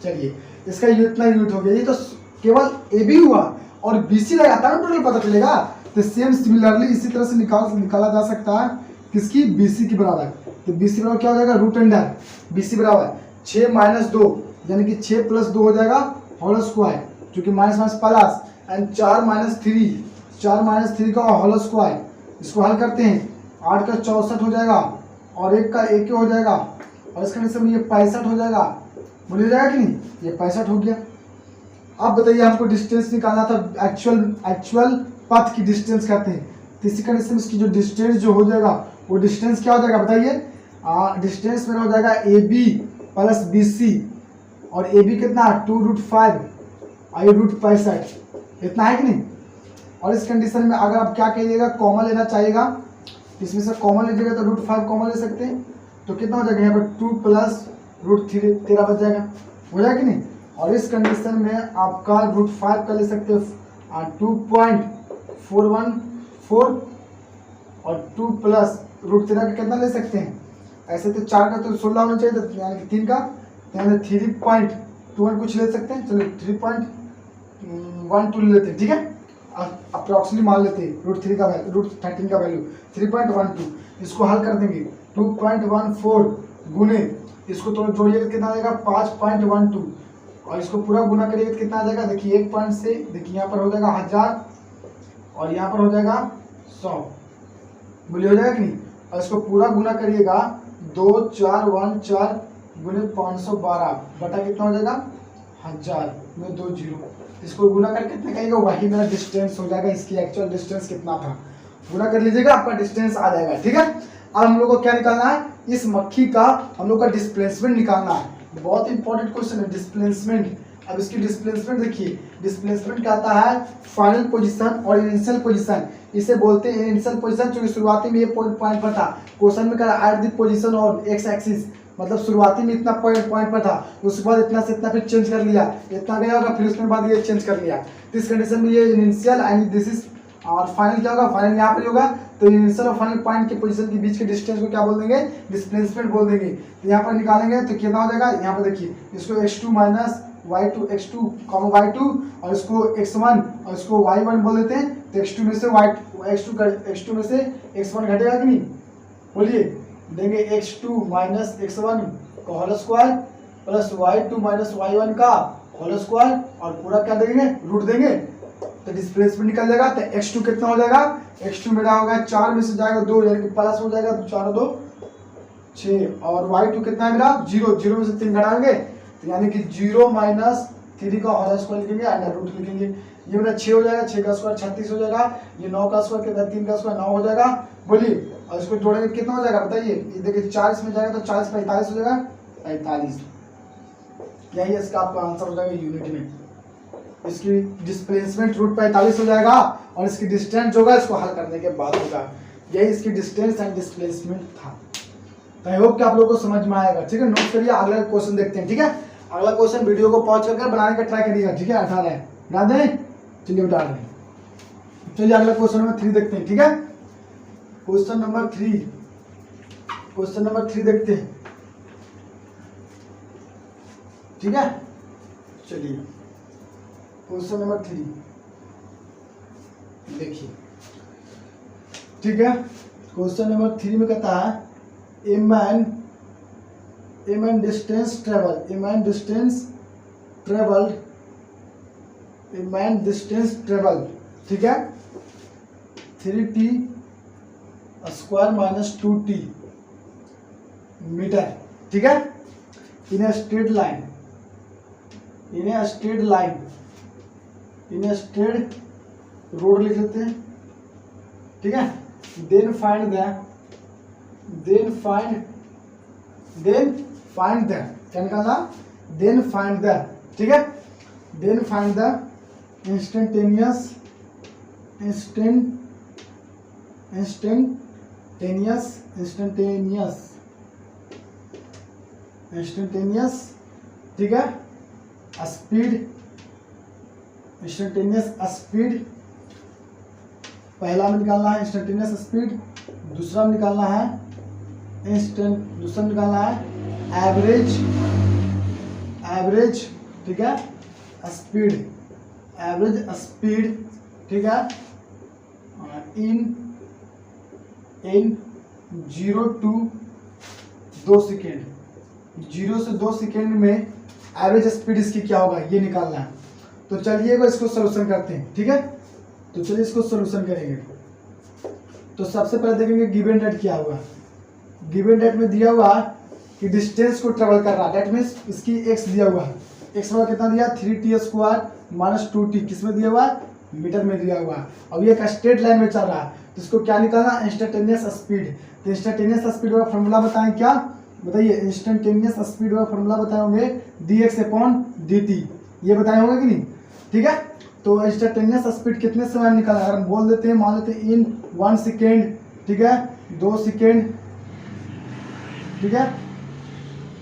चलिए इसका इतना यूनिट हो गया, ये तो केवल ए बी हुआ और बी सी लगाता है टोटल पता चलेगा। तो सेम सिमिलरली इसी तरह से निकाला जा सकता है किसकी? बी सी की बराबर। तो बी सी बराबर क्या हो जाएगा? रूट अंडर बी सी बराबर 6 माइनस 2 यानी कि 6 प्लस 2 हो जाएगा होल स्क्वायर, जो कि minus minus plus and 4 minus 3 का होल स्क्वायर। इसको हल करते हैं 8 का 64 हो जाएगा और 1 का 1 हो जाएगा और इसका मतलब ये 65 हो जाएगा, बोलिए जाएगा कि नहीं? ये 65 हो गया। अब बताइए हमको डिस्टेंस निकालना था, एक्चुअल पथ की डिस्टेंस कहते हैं। तो इसी कंडीशन में इसकी जो डिस्टेंस जो हो जाएगा वो डिस्टेंस क्या हो जाएगा बताइए? डिस्टेंस मेरा हो जाएगा A B plus B C, और ए बी कितना 2√5 और ये रूट 65, इतना है कि नहीं। और इस कंडीशन में अगर आप क्या कहिएगा कॉमन लेना चाहिएगा, इसमें से कॉमन लीजिएगा तो √5 कॉमन ले सकते हैं, तो कितना हो जाएगा यहाँ पर 2 प्लस √3 13 बच जाएगा, हो जाएगा कि नहीं। और इस कंडीशन में आपका √5 का ले सकते हैं 2.414 और 2 प्लस √13 का कितना ले सकते हैं? ऐसे तो 4 का तो 16 होना चाहिए, तो यानी कि 3 का, यानी 3.21 कुछ ले सकते हैं। चलो 3.12 ले लेते हैं, ठीक है, अप्रॉक्सीमेटली मान लेते हैं √3 का वैल्यू, √13 का वैल्यू 3.12। इसको हल कर देंगे 2.14 गुने इसको तो जोड़िए कितना आ जाएगा 5.12 और इसको पूरा गुना करिए तो कितना आ जाएगा? देखिए 1 पॉइंट से देखिए यहाँ पर हो जाएगा 1000 और यहाँ पर हो जाएगा 100, बोलिए हो जाएगा कि नहीं। और इसको पूरा गुना करिएगा 2414 गुने 512 बटा कितना हो जाएगा 1000 में 2 जीरो, इसको गुना करके कितना कहेगा? वही मेरा डिस्टेंस हो जाएगा। इसकी एक्चुअल डिस्टेंस कितना था गुना कर लीजिएगा, आपका डिस्टेंस आ जाएगा, ठीक है। अब हम लोग को क्या निकालना है? इस मक्खी का हम लोग का डिस्प्लेसमेंट निकालना है। बहुत इंपॉर्टेंट क्वेश्चन है डिस्प्लेसमेंट। अब इसकी डिस्प्लेसमेंट देखिए, डिस्प्लेसमेंट क्या आता है? फाइनल पोजीशन और इनिशियल पोजीशन, इसे बोलते हैं इनिशियल पोजीशन, जो शुरुआती में ये पॉइंट पर था। क्वेश्चन में कहा at the position of x axis, मतलब शुरुआती में इतना पॉइंट पर था, उसके बाद इतना से इतना फिर चेंज कर लिया, इतना गया होगा फिर उसके बाद ये चेंज कर लिया। इस कंडीशन में ये इनिशियल एंड दिस इज और फाइनल क्या होगा? फाइनल यहाँ पर होगा। तो इनिशियल और फाइनल पॉइंट के पोजीशन के बीच के डिस्टेंस को क्या बोल देंगे? डिस्प्लेसमेंट बोल देंगे। तो यहाँ पर निकालेंगे तो कितना हो जाएगा? यहाँ पर देखिए इसको x2 minus y2 x2 y2 और इसको x1 और इसको y1 बोल देते हैं। तो x2 में से x2 में से x1 घटेगा कि नहीं? बोलिए, देंगे x2 माइनस x1 का whole square plus y2 minus y1 का होल स्क्वायर और पूरा क्या देंगे? रूट देंगे। तो डिस्प्लेसमेंट निकल जाएगा। तो x2 कितना हो जाएगा, x2 मेरा होगा 4 में से जाएगा 2 यानी कि प्लस हो जाएगा, तो 4 और 2 6, और y2 कितना है मेरा 0, 0 में से 3 घटाएंगे तो यानी कि 0 माइनस 3 का होल स्क्वायर लिखेंगे, अंडर रूट लिखेंगे। ये मेरा 6 हो जाएगा, 6 का स्क्वायर 36 हो जाएगा, ये 9 का स्क्वायर कितना, 3 का स्क्वायर 9 हो जाएगा। बोलिए, और इसको जोड़ेंगे कितना हो जाएगा बताइए, ये देखिए 40 में जाएगा तो 40 45 हो जाएगा 45। यही इसका आपका आंसर हो जाएगा यूनिट में। इसकी डिस्प्लेसमेंट रूट 45 हो जाएगा और इसकी डिस्टेंस होगा, इसको हल करने के बाद होगा। यही इसकी डिस्टेंस एंड डिस्प्लेसमेंट था। तो आई होप कि आप लोगों को समझ में आएगा। ठीक है, नोट करिए, अगला क्वेश्चन देखते हैं। ठीक है, अगला क्वेश्चन वीडियो को पॉज करके बनाने का ट्राई करिएगा। ठीक है, 18 है, बना दें, चलिए बता रहे हैं। चलिए अगला क्वेश्चन नंबर 3 देखते हैं। ठीक है, क्वेश्चन नंबर 3, क्वेश्चन नंबर 3 देखते हैं। ठीक है, चलिए क्वेश्चन नंबर 3 देखिए। ठीक है, क्वेश्चन नंबर 3 में कहता है a man distance traveled, ठीक है, 3t square minus 2t metre. ठीक है, इन ए स्ट्रेट रोड लिख लेते हैं। ठीक है, देन फाइंड द क्या निकालना, देन फाइंड द, ठीक है, देन फाइंड द इंस्टेंटेनियस ठीक है स्पीड, पहला में निकालना है इंस्टेंटेनियस स्पीड, दूसरा में निकालना है एवरेज, ठीक है, एवरेज स्पीड, ठीक है, इन 0 to 2 सेकेंड, 0 से 2 सेकेंड में एवरेज स्पीड इसकी क्या होगा ये निकालना है। तो चलिए इसको सोल्यूशन करते हैं। ठीक है, तो चलिए इसको सोल्यूशन करेंगे। तो सबसे पहले देखेंगे गिवन डेट क्या हुआ। गिवन डेट में दिया हुआ कि डिस्टेंस को ट्रेवल कर रहा है, डेट मीन्स इसकी एक्स दिया हुआ है, एक्स में कितना दिया 3t स्क्वायर माइनस 2t, किस में दिया हुआ है, मीटर में दिया हुआ है। अब ये एक स्ट्रेट लाइन में चल रहा है तो इसको क्या निकालना, इंस्टेंटेनियस स्पीड। तो इंस्टेंटेनियस स्पीड का फॉर्मूला बताएं, क्या बताइए, इंस्टेंटेनियस स्पीड का फॉर्मूला बताए होंगे dx/dt, ये बताए होंगे कि नहीं। ठीक है, तो इंस्टेंटेनियस स्पीड कितने समय में निकाला, अगर हम बोल देते हैं, मान लेते हैं इन 1 सेकेंड, ठीक है, 2 सेकेंड, ठीक है,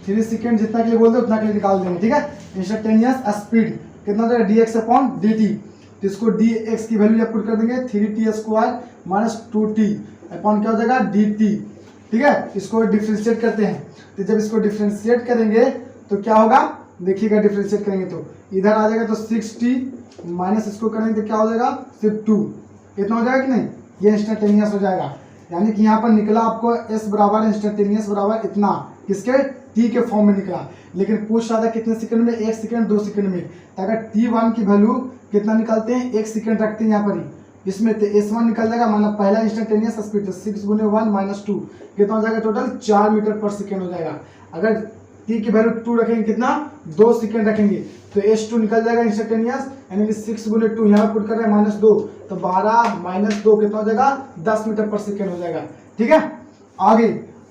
3 सेकेंड, जितना के लिए बोल दे उतना के लिए निकाल देंगे। ठीक है, इंस्टेंटेनियस स्पीड कितना हो जाएगा dx/dt, तो इसको dx की वैल्यू पुट कर देंगे 3t square minus 2t upon क्या हो जाएगा dt। ठीक है, इसको डिफ्रेंशिएट करते हैं, तो जब इसको डिफ्रेंशिएट करेंगे तो क्या होगा, देखिएगा डिफ्रेंशिएट करेंगे तो इधर आ जाएगा, तो 6t माइनस इसको करेंगे तो क्या हो जाएगा सिर्फ 2, इतना हो जाएगा कि नहीं, ये इंस्टेंटेनियस हो जाएगा। यानी कि यहाँ पर निकला आपको s बराबर इंस्टेंटेनियस बराबर इतना, किसके t के फॉर्म में निकला, लेकिन पूछ रहा था कितने सेकंड में, 1 सेकंड 2 सेकंड में। तो अगर t1 की वैल्यू कितना निकालते हैं, 1 सेकंड रखते हैं यहाँ पर ही, इसमें तो s1 निकल जाएगा, मतलब पहला इंस्टेंटेनियस स्पीड, तो 6 गुने 1 माइनस 2 कितना हो जाएगा, टोटल 4 मीटर पर सेकेंड हो जाएगा। अगर t की वैल्यू 2 रखेंगे, कितना 2 सेकंड रखेंगे, तो s2 निकल जाएगा इंस्टेंटेनियस, यानी कि 6 गुने 2 यहाँ पुट कर रहे हैं माइनस 2, तो 12 माइनस 2 कितना हो जाएगा 10 मीटर पर सेकेंड हो जाएगा। ठीक है,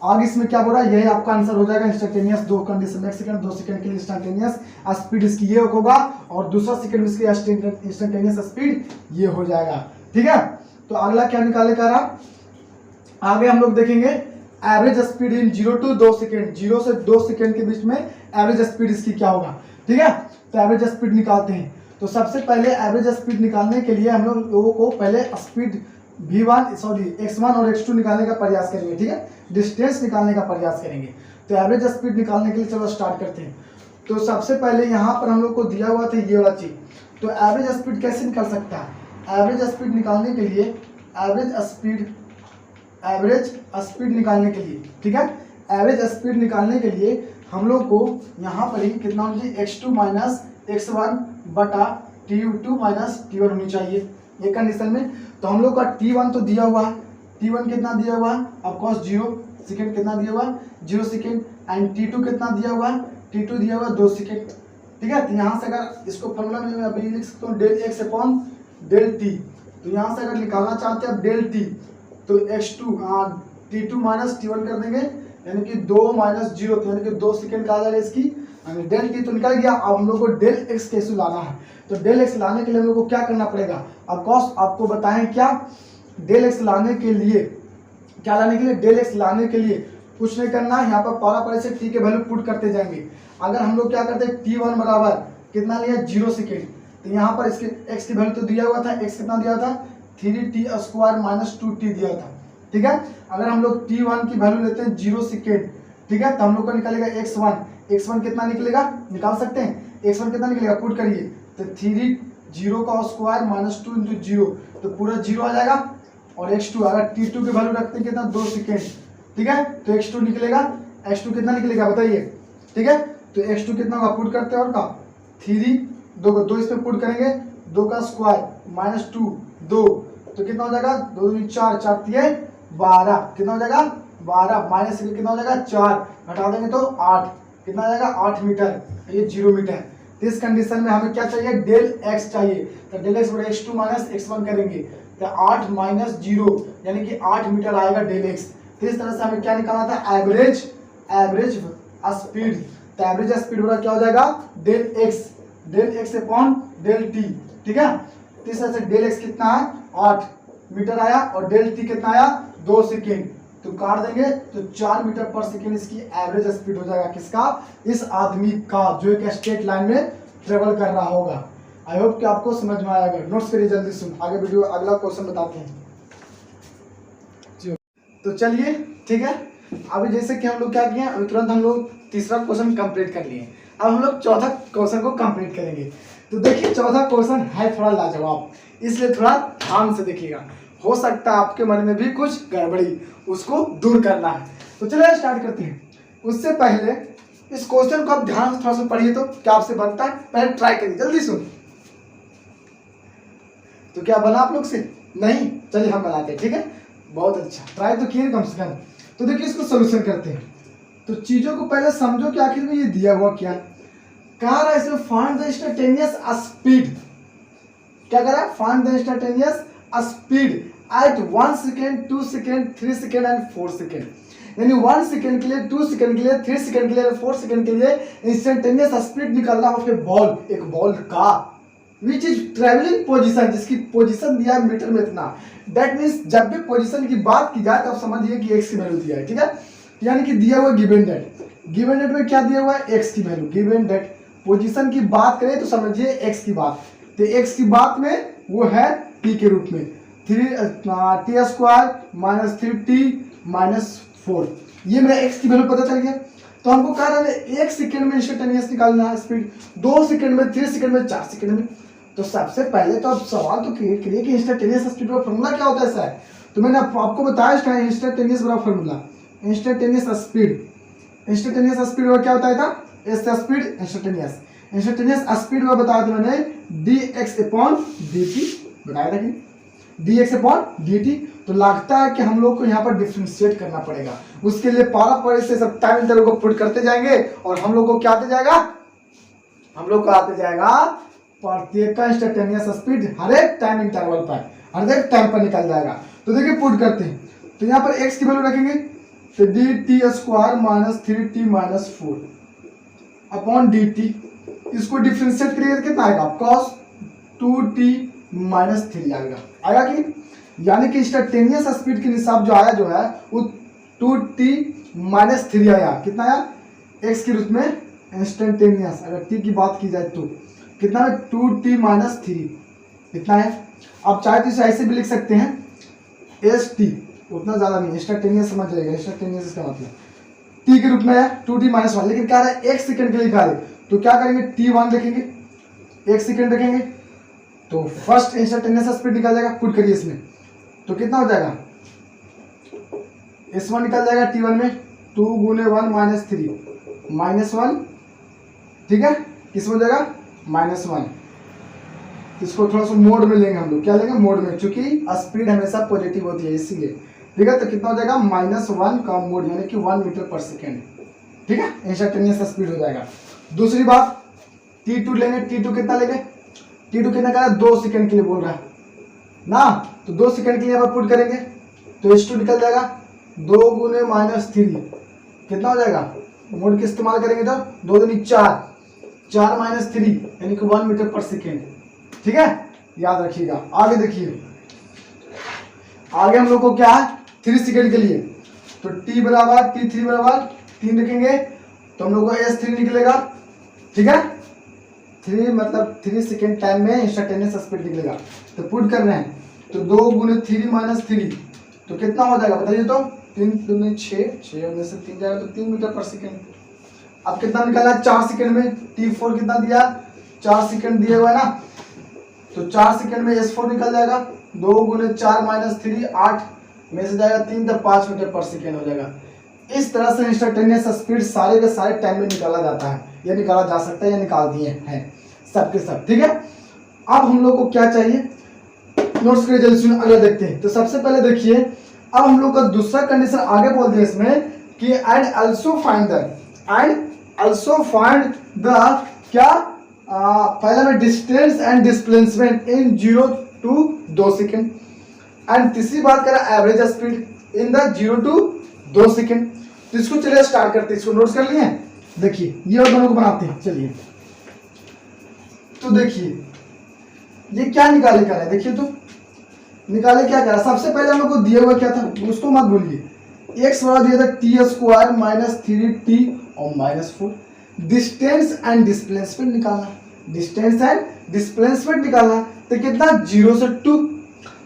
आगे इसमें क्या बोल रहा है, यही आपका आंसर हो जाएगा इंस्टेंटेनियस, 2 कंडीशन, 1 सेकंड 2 सेकंड के लिए इंस्टेंटेनियस स्पीड इसकी ये होगा, और दूसरा सेकंड में इसकी इंस्टेंटेनियस स्पीड ये हो जाएगा। ठीक है, तो अगला क्या निकाले कह रहा, आगे हम लोग देखेंगे average speed in 0 to 2 second, 0 से 2 सेकंड के बीच में एवरेज स्पीड इसकी क्या होगा। ठीक है, तो एवरेज स्पीड निकालते हैं। तो सबसे पहले एवरेज स्पीड निकालने के लिए हम लोगों को पहले स्पीड x1 और x2 निकालने का प्रयास करेंगे। ठीक है, डिस्टेंस निकालने का प्रयास करेंगे। तो एवरेज स्पीड निकालने के लिए चलो स्टार्ट करते हैं। तो सबसे पहले यहाँ पर हम लोग को दिया हुआ था ये वाला चीज, तो एवरेज स्पीड कैसे निकाल सकता है, एवरेज स्पीड निकालने के लिए एवरेज स्पीड निकालने के लिए, ठीक है, एवरेज स्पीड निकालने के लिए हम लोग को यहाँ पर ही कितना होना चाहिए, x2 माइनस x1 बटा T2 माइनस T1 होनी चाहिए ये कंडीशन में। तो हम लोग का T1 तो दिया हुआ है, T1 कितना दिया हुआ है ऑफकोर्स 0 सेकेंड कितना दिया हुआ है 0 सेकेंड, एंड T2 कितना दिया हुआ है T2 दिया हुआ है 2 सेकेंड, ठीक है। तो यहाँ से अगर इसको फॉर्मूला में अभी लिख सकता हूँ del x upon del t. तो यहाँ से अगर निकालना चाहते हैं अब डेल टी तो x2 T2 माइनस T1 कर देंगे, यानी कि 2 माइनस 0 यानी कि 2 सेकेंड का आ जाएगा इसकी, यानी डेल टी तो निकल गया। अब हम लोग को डेल एक्स कैसे लाना है, तो डेल एक्स लाने के लिए हम लोग को क्या करना पड़ेगा, ऑफकोर्स आपको बताएं क्या, डेल एक्स लाने के लिए क्या लाने के लिए, डेल एक्स लाने के लिए कुछ नहीं करना है, यहाँ पर पारा पारे से टी के वैल्यू पुट करते जाएंगे। अगर हम लोग क्या करते हैं T1 बराबर कितना लिया 0 सेकेंड, तो यहाँ पर इसके x की वैल्यू तो दिया हुआ था, x कितना दिया था 3t² माइनस 2t दिया था, ठीक है। अगर हम लोग T1 की वैल्यू लेते हैं 0 सेकेंड, ठीक है, तो हम लोग को निकलेगा x1 कितना निकलेगा, निकाल सकते हैं x1 कितना निकलेगा, पुट करिए तो 3 0 का स्क्वायर माइनस 2 इंटू 0 तो पूरा 0 आ जाएगा, और x2 अगर T2 की वैल्यू रखते हैं कितना 2 सेकेंड, ठीक है, तो x2 निकलेगा, x2 कितना निकलेगा बताइए, ठीक है। तो x2 कितना होगा पुट करते हैं और का 3 दो इसमें पुट करेंगे 2 का स्क्वायर माइनस 2 2 तो कितना हो जाएगा 2 4 4 12 कितना हो जाएगा 12 माइनस कितना हो जाएगा 4 घटा देंगे तो 8 कितना आ जाएगा 8 मीटर, ये 0 मीटर। तो इस कंडीशन में हमें क्या चाहिए डेल एक्स चाहिए, तो डेल एक्स बराबर x2 माइनस x1 करेंगे तो 8 माइनस 0 यानी कि 8 मीटर आएगा डेल एक्स। तो इस तरह से हमें क्या निकालना था एवरेज स्पीड, तो एवरेज स्पीड बराबर क्या हो जाएगा del x upon del t, ठीक है। तो इस तरह से डेल एक्स कितना है 8 मीटर आया और डेल टी कितना आया 2 सेकेंड, तो काट देंगे तो 4 मीटर पर सेकेंड इसकी एवरेज स्पीड हो जाएगा, किसका, इस आदमी का जो एक स्ट्रेट लाइन में ट्रेवल कर रहा होगा। आई होप कि आपको समझ में आएगा, नोट्स करिए जल्दी सुन, आगे वीडियो अगला क्वेश्चन बताते हैं। तो चलिए ठीक है, अभी जैसे कि हम लोग क्या किए अभी तुरंत हम लोग तीसरा क्वेश्चन कंप्लीट कर लिए, अब हम लोग चौथा क्वेश्चन को कंप्लीट करेंगे। तो देखिए चौथा क्वेश्चन है थोड़ा लाजवाब, इसलिए थोड़ा ध्यान से देखिएगा, हो सकता है आपके मन में भी कुछ गड़बड़ी, उसको दूर करना है। तो चलिए स्टार्ट करते हैं। उससे पहले इस क्वेश्चन को आप ध्यान से थोड़ा सा पढ़िए, तो क्या आपसे बनता है, पहले ट्राई करिए, जल्दी सुन। तो क्या बना आप लोग से, नहीं, चलिए हम बनाते हैं, ठीक है, बहुत अच्छा, ट्राई तो किए कम से कम। तो देखिए इसको सोल्यूशन करते हैं। तो चीजों को पहले समझो कि आखिर में ये दिया हुआ क्या कह रहा है, इसमें फाइंड द इंस्टेंटेनियस स्पीड, क्या कर रहा है, find the instantaneous speed at 1 second 2 second 3 second and 4 second, यानी 1 सेकेंड के लिए 2 सेकेंड के लिए 3 सेकेंड के लिए 4 सेकेंड के लिए इंस्टेंटेनियस स्पीड निकालना है बॉल, एक बॉल का विच इज ट्रेवलिंग पोजीशन, जिसकी पोजीशन दिया है मीटर में इतना। दैट मीन्स जब भी पोजीशन की बात की जाए तो आप समझिए कि एक्स की वैल्यू दिया है, ठीक है, यानी कि दिया हुआ गिवन डेट में क्या दिया हुआ है एक्स की वैल्यू, गिवन डेट पोजीशन की बात करें तो समझिए एक्स की बात, तो एक्स की बात में वो है टी के रूप में 3t² माइनस 3t माइनस 4, ये मेरा एक्स की वैल्यू पता चल गया। तो हमको कह रहा है 1 सेकेंड में इंस्टेंटेनियस निकालना है स्पीड, 2 सेकेंड में 3 सेकेंड में 4 सेकेंड में। तो सबसे पहले तो आप सवाल तो क्रिएट करिए कि इंस्टेंटेनियस स्पीड का फॉर्मूला क्या होता है सर, तो मैंने आपको बताया इंस्टेंटेनियस बराबर फॉर्मूला, इंस्टेंटेनियस स्पीड क्या होता था, एस स्पीड इंस्टेंटेनियस स्पीड में बताया था मैंने dx अपॉन dt बताया था कि dx अपॉन dt। तो लगता है कि हम लोग को यहाँ पर डिफरेंशिएट करना पड़ेगा, उसके लिए पारा पारी से सब टाइम इंटरवल को पुट करते जाएंगे और हम लोग को क्या आते जाएगा, हम लोग को आते जाएगा प्रत्येक का इंस्टेंटेनियस स्पीड हर एक टाइम इंटरवल पर, हर एक टाइम पर निकल जाएगा। तो देखिए पुट करते हैं, तो यहाँ पर x की वैल्यू रखेंगे तो dt² minus 3t minus 4 upon dt, इसको डिफरेंशिएट करिए कितना आएगा cos 2t माइनस 3 आएगा कि, यानी कि इंस्टेंटेनियस स्पीड के हिसाब जो आया जो है वो 2t माइनस 3 आया, कितना आया x के रूप में इंस्टेंटेनियस, अगर t की बात की जाए तो कितना है 2t माइनस 3 इतना है। अब चाहे तो इसे ऐसे भी लिख सकते हैं st, उतना ज्यादा नहीं, इंस्टेंटेनियस समझ जाएगा, इंस्टेंटेनियस इसका मतलब t के रूप में है 2t माइनस 1, लेकिन क्या रहा है 1 सेकंड के लिए लिखा है, तो क्या करेंगे t1 लिखेंगे 1 सेकंड रखेंगे तो फर्स्ट इंस्टेंटेनियस स्पीड निकल जाएगा, पुट करिए इसमें तो कितना हो जाएगा s1 निकल जाएगा t1 में 2 गुने 1 माइनस 3 माइनस 1, ठीक है, किसमें हो जाएगा -1, इसको थोड़ा सा मोड में लेंगे हम लोग, क्या लेंगे मोड में, क्योंकि स्पीड हमेशा पॉजिटिव होती है इसीलिए। ठीक है, तो कितना हो जाएगा -1 का मोड यानी कि 1 मीटर पर सेकेंड। ठीक है, इंस्टेंटेनियस स्पीड हो जाएगा। दूसरी बात T2 लेंगे, T2 कितना लेंगे, T2 कितना कह रहा है 2 सेकंड के लिए बोल रहा है ना, तो 2 सेकंड के लिए यहाँ पर पुट करेंगे तो H2 निकल जाएगा 2 गुने -3 कितना हो जाएगा, मोड के इस्तेमाल करेंगे तो 2 दूनी 4, 4 - 3 यानी कि 1 मीटर पर सेकेंड। ठीक है, याद रखिएगा। आगे देखिए, आगे हम लोग को क्या है 3 सेकंड के लिए, तो T बराबर T3 बराबर 3 रखेंगे तो हम लोग को S3 निकलेगा। ठीक है, 3 मतलब 3 सेकेंड टाइम में इंस्टेंटेनियस स्पीड निकलेगा। तो पुट कर रहे हैं तो 2 गुने 3 - 3 तो कितना हो जाएगा बताइए, तो 3 दूनी 6, 6 में से 3 जाएगा तो 3 मीटर पर सेकेंड। अब कितना निकाला 4 सेकेंड में, T4 कितना दिया 4 सेकेंड दिए हुआ है ना, तो 4 सेकेंड में S4 निकल जाएगा 2 गुने 4 - 3 8 में से जाएगा 3 तो 5 मीटर पर सेकेंड हो जाएगा। इस तरह से इंस्टेंटेनियस स्पीड सारे के सारे टाइम में निकाला जाता है, या निकाला जा सकता है या निकाल दिए हैं सब के सब। ठीक है, अब हम लोग को क्या चाहिए, नोट्स के रेजोल्यूशन अगला देखते हैं। तो सबसे पहले देखिए, अब हम लोग का दूसरा कंडीशन आगे बोल दिया इसमें कि एंड आल्सो फाइंड द क्या पहले में distance and displacement in 0 to 2 second, and तीसरी बात करें average speed in the 0 to 2 second. तो इसको चलिए स्टार्ट करते हैं, इसको नोट्स कर लिए। देखिए ये और दोनों को बनाते हैं, चलिए। तो देखिए ये क्या निकाले कर रहा है, देखिए तो निकाले क्या कर रहा है। सबसे पहले हम लोग को दिया हुआ क्या था उसको मत भूलिए, x बराबर दिया था t² - 3t और -4। डिस्टेंस एंड डिस्प्लेसमेंट निकालना, डिस्टेंस एंड डिस्प्लेसमेंट निकालना, तो कितना 0 से 2।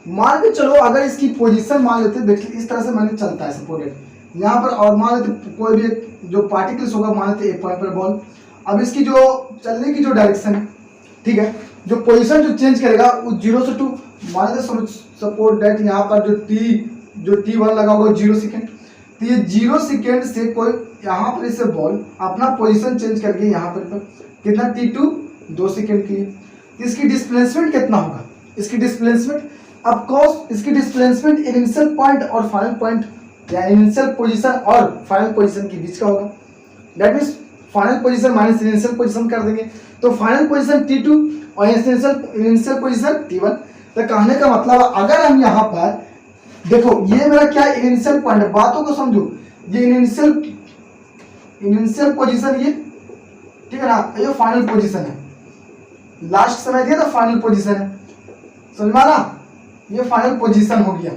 मान के चलो अगर इसकी पोजीशन मान लेते, देखिए इस तरह से मैंने चलता है सपोर्टेड यहाँ पर, और मान लेते कोई भी जो पार्टिकल्स होगा मान लेते एक पॉइंट पर बॉल, अब इसकी जो चलने की जो डायरेक्शन है, ठीक है, जो पोजीशन जो चेंज करेगा वो 0 से 2। मान लेते सपोर्ट डेट यहाँ पर जो T1 लगा होगा 0 सेकेंड, तो ये 0 सेकेंड से कोई यहाँ पर इससे बॉल अपना पोजीशन चेंज करके यहाँ पर कितना T2 2 सेकेंड के लिए, तो इसकी डिस्प्लेसमेंट कितना होगा, इसकी डिस्प्लेसमेंट ऑफ कोर्स इसकी डिस्प्लेसमेंट इनिशियल पॉइंट और फाइनल पॉइंट या इनिशियल पोजीशन और फाइनल पोजीशन के बीच का होगा। That means final position minus initial position कर देंगे, तो फाइनल पोजीशन T2 और इनिशियल पोजीशन T1। तो कहने का मतलब अगर हम यहाँ पर देखो, ये मेरा क्या इनिशियल पॉइंट है, बातों को समझो, ये इनिशियल पोजीशन ये, ठीक है ना, ये फाइनल पोजीशन है, लास्ट समय दिया तो फाइनल पोजीशन है, समझ में आ रहा, ये फाइनल पोजीशन हो गया।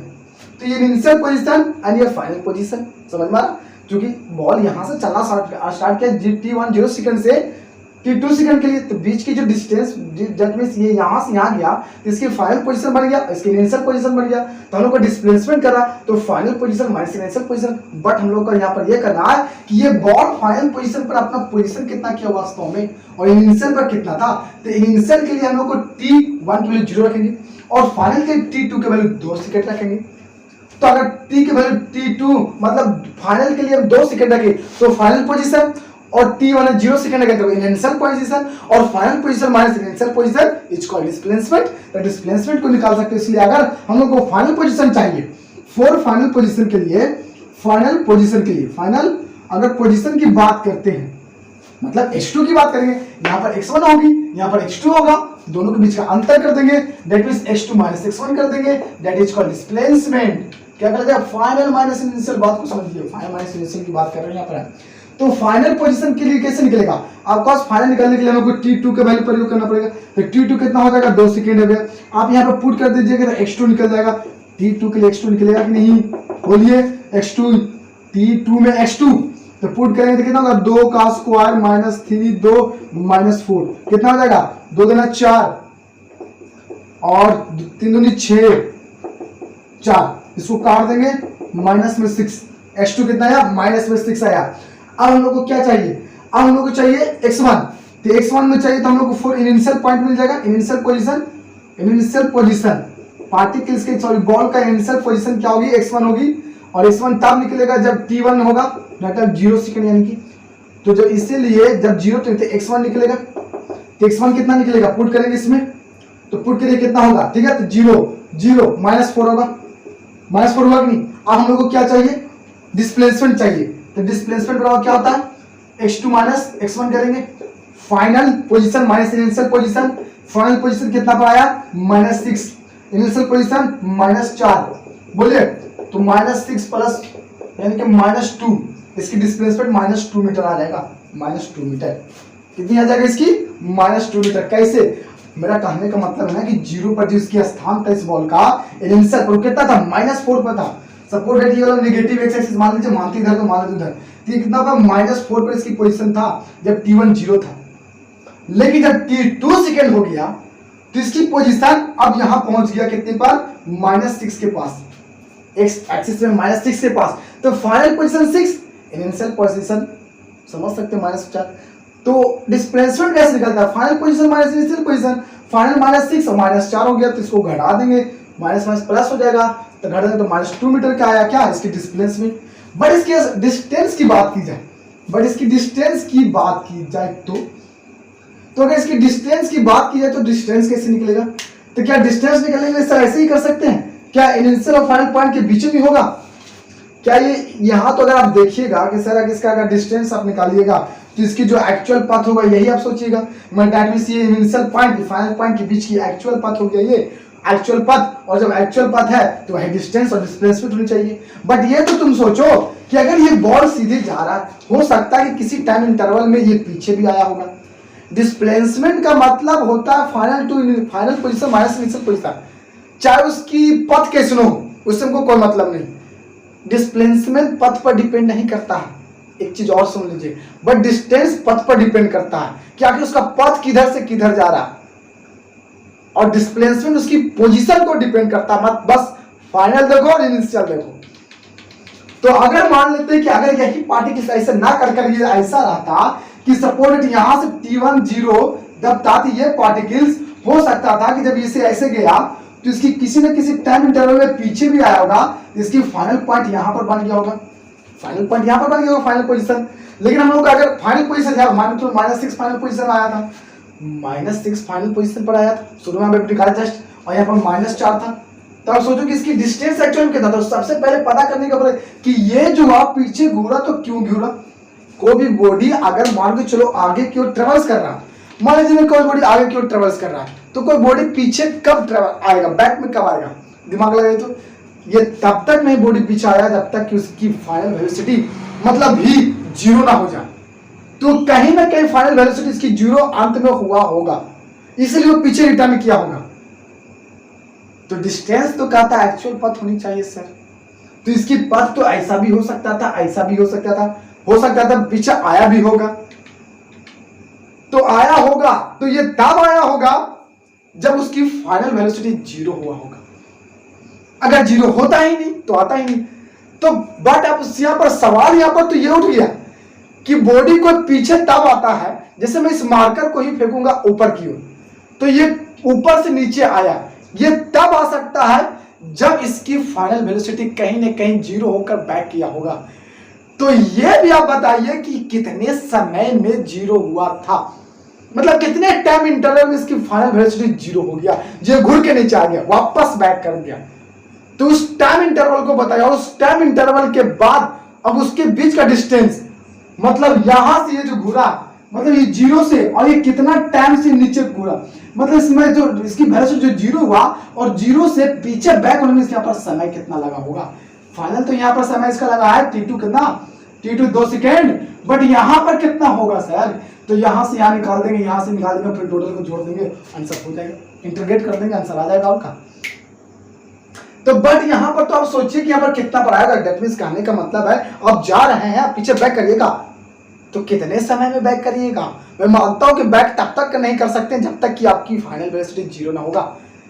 तो ये इनिशियल पोजीशन एंड ये फाइनल पोजीशन, समझ में आ रहा, क्योंकि बॉल यहाँ से चलना स्टार्ट किया T1 0 सेकंड से T2 सेकंड के लिए, तो बीच की जो डिस्टेंस दैट मींस ये यहाँ से यहाँ गया, तो इसकी फाइनल पोजीशन बन गया, इसकी इनिशियल पोजीशन बन गया, तो हम लोग को डिस्प्लेसमेंट करा तो final position minus initial position. But हम लोग को यहाँ पर ये करना है कि ये बॉल फाइनल पोजीशन पर अपना पोजीशन कितना किया वास्तव में और इनिशियल पर कितना था, तो इनिशियल के लिए हम लोग को T1 के वैल्यू 0 रखेंगे और फाइनल के T2 के वैल्यू 2 सेकंड रखेंगे। तो अगर T के वैल्यू T2 मतलब फाइनल के लिए हम 2 सेकंड रखें तो फाइनल पोजीशन, और T1 है 0 सेकंड रखें तो इनिशियल पोजीशन, और final position minus initial position is called displacement. तो डिस्प्लेसमेंट को निकाल सकते हैं, इसलिए अगर हम लोग को फाइनल पोजीशन चाहिए, फॉर फाइनल पोजीशन के लिए, फाइनल अगर पोजीशन की बात करते हैं मतलब x2 की बात करेंगे, यहाँ पर x1 होगी, यहाँ पर x2 होगा, दोनों के बीच का अंतर कर देंगे, that means x2 minus x1 कर देंगे, दैट इज कॉल्ड डिस्प्लेसमेंट। क्या कर देंगे, फाइनल माइनस इनिशियल, बात को समझिए, फाइनल माइनस इनिशियल की बात कर रहे हैं यहाँ पर। तो फाइनल पोजीशन के लिए कैसे निकलेगा, आपके पास फाइनल निकालने के लिए हमको T2 के वैल्यू प्रयोग करना पड़ेगा, तो T2 कितना हो जाएगा 2 सेकंड हो गया, आप यहाँ पर पुट कर दीजिएगा तो x2 निकल जाएगा, T2 के लिए x2 निकलेगा कि नहीं, बोलिए x2, T2 में x2, तो पुट करेंगे तो कितना होगा 2 का स्क्वायर माइनस 3 2 - 4 कितना हो जाएगा, 2 दूना 4 और 3 दूनी 6 4, इसको काट देंगे माइनस में 6, x2 कितना आया माइनस में 6 आया। अब हम लोग को क्या चाहिए, अब हम लोग को चाहिए x1, तो x1 में चाहिए तो हम लोग को 4 इनिशियल पॉइंट मिल जाएगा, इनिशियल पोजीशन पार्टिकल्स के सॉरी बॉल का इनिशियल पोजीशन क्या होगी x1 होगी, और x1 तब निकलेगा जब T1 होगा मतलब 0 सेकंड यानी कि, तो जब इसीलिए जब 0 तो x1 निकलेगा, तो x1 कितना निकलेगा, पुट करेंगे इसमें तो पुट करिए कितना होगा, ठीक है, तो 0 0 -4 होगा, -4 होगा कि नहीं। अब हम लोग को क्या चाहिए, डिस्प्लेसमेंट चाहिए, तो डिस्प्लेसमेंट बराबर क्या होता है, x2 माइनस x1 करेंगे, final position minus initial position, final position कितना पर आया -6, इनिशियल पोजीशन -4, बोलिए तो -6 प्लस यानी कि -2, इसकी डिस्प्लेसमेंट -2 मीटर आ जाएगा, -2 मीटर कितनी आ जाएगा इसकी, -2 मीटर। कैसे, मेरा कहने का मतलब है ना कि 0 पर जो इसकी स्थान था इस बॉल का, इनिशियल पर कितना था, -4 पर था। सपोर्ट है ये वाला नेगेटिव एक्स एक्सिस मान लीजिए, मानते इधर तो मान लीजिए उधर, तो ये कितना था, -4 पर इसकी पोजीशन था जब t1 0 था। लेकिन जब t2 सेकेंड हो गया तो इसकी पोजीशन अब यहां पहुंच गया कितने पर, -6 के पास, एक्स एक्सिस में -6 के पास, तो फाइनल पोजीशन 6, इनिशियल पोजीशन समझ सकते हैं -4। तो डिस्प्लेसमेंट कैसे निकलता है, final position minus initial position, final -6 और -4 हो गया, तो इसको घटा देंगे, माइनस माइनस प्लस हो जाएगा, तो घटा देंगे तो -2 मीटर का आया क्या, इसकी डिस्प्लेसमेंट। बट इसकी डिस्टेंस की बात की जाए, तो अगर इसकी डिस्टेंस की बात की जाए तो डिस्टेंस कैसे निकलेगा, तो क्या डिस्टेंस निकलने के लिए सर ऐसे ही कर सकते हैं क्या, इनिशियल और फाइनल पॉइंट के बीच में होगा क्या, ये यहाँ तो अगर आप देखिएगा कि सर अगर इसका अगर डिस्टेंस आप निकालिएगा तो इसकी जो एक्चुअल पाथ होगा यही आप सोचिएगा, दैट मींस ये इनिशियल पॉइंट फाइनल पॉइंट के बीच की एक्चुअल पाथ हो गया, ये एक्चुअल पाथ, और जब एक्चुअल पाथ है तो वही डिस्टेंस और डिस्प्लेसमेंट होनी चाहिए। बट ये तो तुम सोचो कि अगर ये बॉल सीधे जा रहा है, हो सकता है कि किसी टाइम इंटरवल में ये पीछे भी आया होगा। डिस्प्लेसमेंट का मतलब होता है final position minus initial position, चाहे उसकी पथ कैसे हो उससे हमको कोई मतलब नहीं। डिस्प्लेसमेंट पथ पर डिपेंड नहीं करता है, एक चीज और सुन लीजिए, बट डिस्टेंस पथ पर डिपेंड करता है कि आखिर उसका पथ किधर से किधर जा रहा है, और डिस्प्लेसमेंट उसकी पोजीशन को डिपेंड करता है। मत बस फाइनल देखो और इनिशियल देखो। तो अगर मान लेते हैं कि अगर यही पार्टिकल ऐसे ना कर ये ऐसा रहता कि सपोर्ट यहां से t1 0 जब था, ये पार्टिकल्स हो सकता था कि जब इसे ऐसे गया तो इसकी किसी न किसी टाइम इंटरवल में पीछे भी आया होगा, इसकी फाइनल पॉइंट यहां पर बन गया होगा, फाइनल पॉइंट यहां पर बन गया होगा, फाइनल पोजीशन। लेकिन हम लोग का अगर फाइनल पोजीशन है मान लो -6 फाइनल पोजीशन आया था, -6 फाइनल पोजीशन पर आया था, शुरू में हमने निकाला जस्ट, और यहाँ पर -4 था, तो आप सोचो कि इसकी डिस्टेंस एक्चुअल कितना था। तो सबसे पहले पता करने का कि ये जो आप पीछे घूरा तो क्यों घूरा। कोई भी बॉडी अगर मान के चलो आगे की ओर ट्रेवल्स कर रहा, मान लीजिए कोई बॉडी आगे की ओर ट्रेवल्स कर रहा है, तो कोई बॉडी पीछे कब ट्रेवल आएगा, बैक में कब आएगा, दिमाग लगाइए। तो ये तब तक नहीं बॉडी पीछे आया जब तक कि उसकी फाइनल वेलोसिटी मतलब भी 0 ना हो जाए। तो कहीं ना कहीं फाइनल वेलोसिटी इसकी 0 अंत में हुआ होगा, इसलिए वो पीछे रिटर्न किया होगा। तो डिस्टेंस तो कहता है एक्चुअल पथ होनी चाहिए सर, तो इसकी पथ तो ऐसा भी हो सकता था, ऐसा भी हो सकता था पीछे आया भी होगा। तो आया होगा तो ये तब आया होगा जब उसकी फाइनल वेलोसिटी 0 हुआ होगा। अगर 0 होता ही नहीं तो आता ही नहीं। तो बट अब यहां पर सवाल यहां पर तो ये उठ गया कि बॉडी को पीछे तब आता है, जैसे मैं इस मार्कर को ही फेंकूंगा ऊपर की ओर, तो ये ऊपर से नीचे आया, ये तब आ सकता है जब इसकी फाइनल वेलोसिटी कहीं ना कहीं 0 होकर बैक किया होगा। तो ये भी आप बताइए कि कितने समय में 0 हुआ था, मतलब कितने टाइम इंटरवल में इसकी फाइनल वेलोसिटी 0 हो गया, जो घुर के नीचे आ गया, वापस बैक कर गया। तो उस टाइम इंटरवल को बताया, उस टाइम इंटरवल के बाद अब उसके बीच का डिस्टेंस, मतलब यहां से ये जो घुरा, मतलब ये 0 से, और ये कितना टाइम से नीचे घुरा, मतलब इसमें जो इसकी वेलोसिटी जो 0 हुआ और 0 से पीछे बैक होने में यहाँ पर समय कितना लगा होगा। फाइनल तो यहाँ पर समय इसका लगा है t2 कितना, t2 2 सेकेंड, बट यहाँ पर कितना होगा सर, तो यहाँ से यहाँ निकाल देंगे, यहाँ से निकाल देंगे, फिर टोटल को जोड़ देंगे, आंसर हो जाएगा, इंटीग्रेट कर देंगे, आंसर आ जाएगा आपका। तो बट यहाँ पर तो आप सोचिए कि यहाँ पर कितना पर आएगा। दैट मींस कहने का मतलब है आप जा रहे हैं, आप पीछे बैक करिएगा तो कितने समय में बैक करिएगा। मैं मानता हूं कि बैक तब तक नहीं कर सकते जब तक कि आपकी फाइनल वेलोसिटी 0 ना होगा।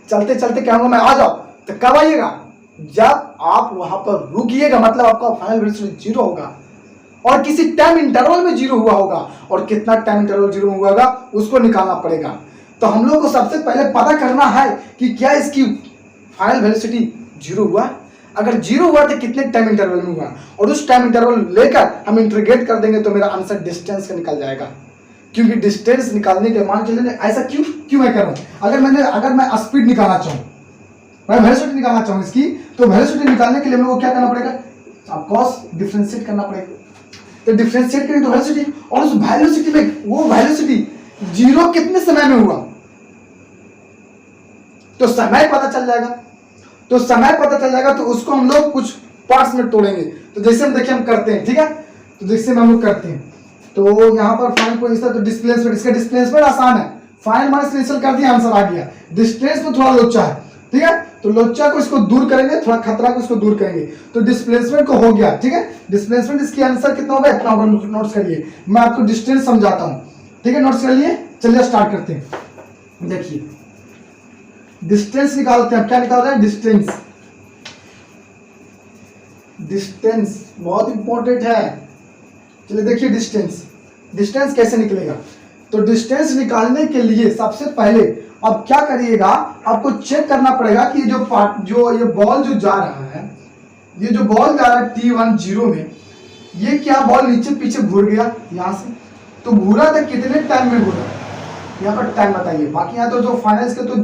चलते चलते कहूंगा मैं आ जाओ, तो कब आइएगा, जब आप वहां पर रुकिएगा, मतलब आपका फाइनल वेलोसिटी 0 होगा और किसी टाइम इंटरवल में 0 हुआ होगा, और कितना टाइम इंटरवल 0 हुआ होगा उसको निकालना पड़ेगा। तो हम लोग को सबसे पहले पता करना है कि क्या इसकी फाइनल वेलोसिटी 0 हुआ, अगर 0 हुआ तो कितने टाइम इंटरवल में हुआ, और उस टाइम इंटरवल लेकर हम इंटीग्रेट कर देंगे तो मेरा आंसर डिस्टेंस का निकल जाएगा। क्योंकि डिस्टेंस निकालने के मान चलिए ऐसा क्यों मैं कर रहा हूँ। अगर मैं स्पीड निकालना चाहूँ, मैं वेलोसिटी निकालना चाहूँ इसकी, तो वेलोसिटी निकालने के लिए मेरे को क्या करना पड़ेगा, अब कॉस डिफरेंशिएट करना पड़ेगा। तो डिफरेंशिएट करेंगे तो वेलोसिटी, और उस वेलोसिटी में वो वेलोसिटी जीरो कितने समय में हुआ, तो समय पता चल जाएगा। तो उसको हम लोग कुछ पार्ट्स में तोड़ेंगे। तो जैसे हम देखिए हम करते हैं, ठीक है, तो जैसे हम लोग करते हैं, तो यहाँ पर फाइनल पोजीशन, तो डिस्प्लेसमेंट, इसका डिस्प्लेसमेंट आसान है, फाइनल माइनस इनिशियल कर दिया, आंसर आ गया। डिस्टेंस में थोड़ा लोचा है, ठीक है, तो लोचा को इसको दूर करेंगे, थोड़ा खतरा को इसको दूर करेंगे, तो डिस्प्लेसमेंट को हो गया, ठीक है। डिस्प्लेसमेंट इसकी आंसर कितना होगा, इतना होगा। नोट्स करिए, मैं आपको डिस्टेंस समझाता हूँ, ठीक है, नोट्स कर लिए। चलिए स्टार्ट करते हैं। देखिए डिस्टेंस निकालते हैं, क्या निकाल रहे हैं, डिस्टेंस बहुत इंपॉर्टेंट है। चलिए देखिए डिस्टेंस कैसे निकलेगा। तो डिस्टेंस निकालने के लिए सबसे पहले अब क्या करिएगा, आपको चेक करना पड़ेगा कि ये बॉल जो जा रहा है, ये जो बॉल जा रहा है T1 0 में, ये क्या बॉल नीचे पीछे घूर गया यहाँ से, तो घूरा था कितने टाइम में घूरा, यहाँ पर टाइम बताइए। बाकी यहाँ तो जो फाइनल के तो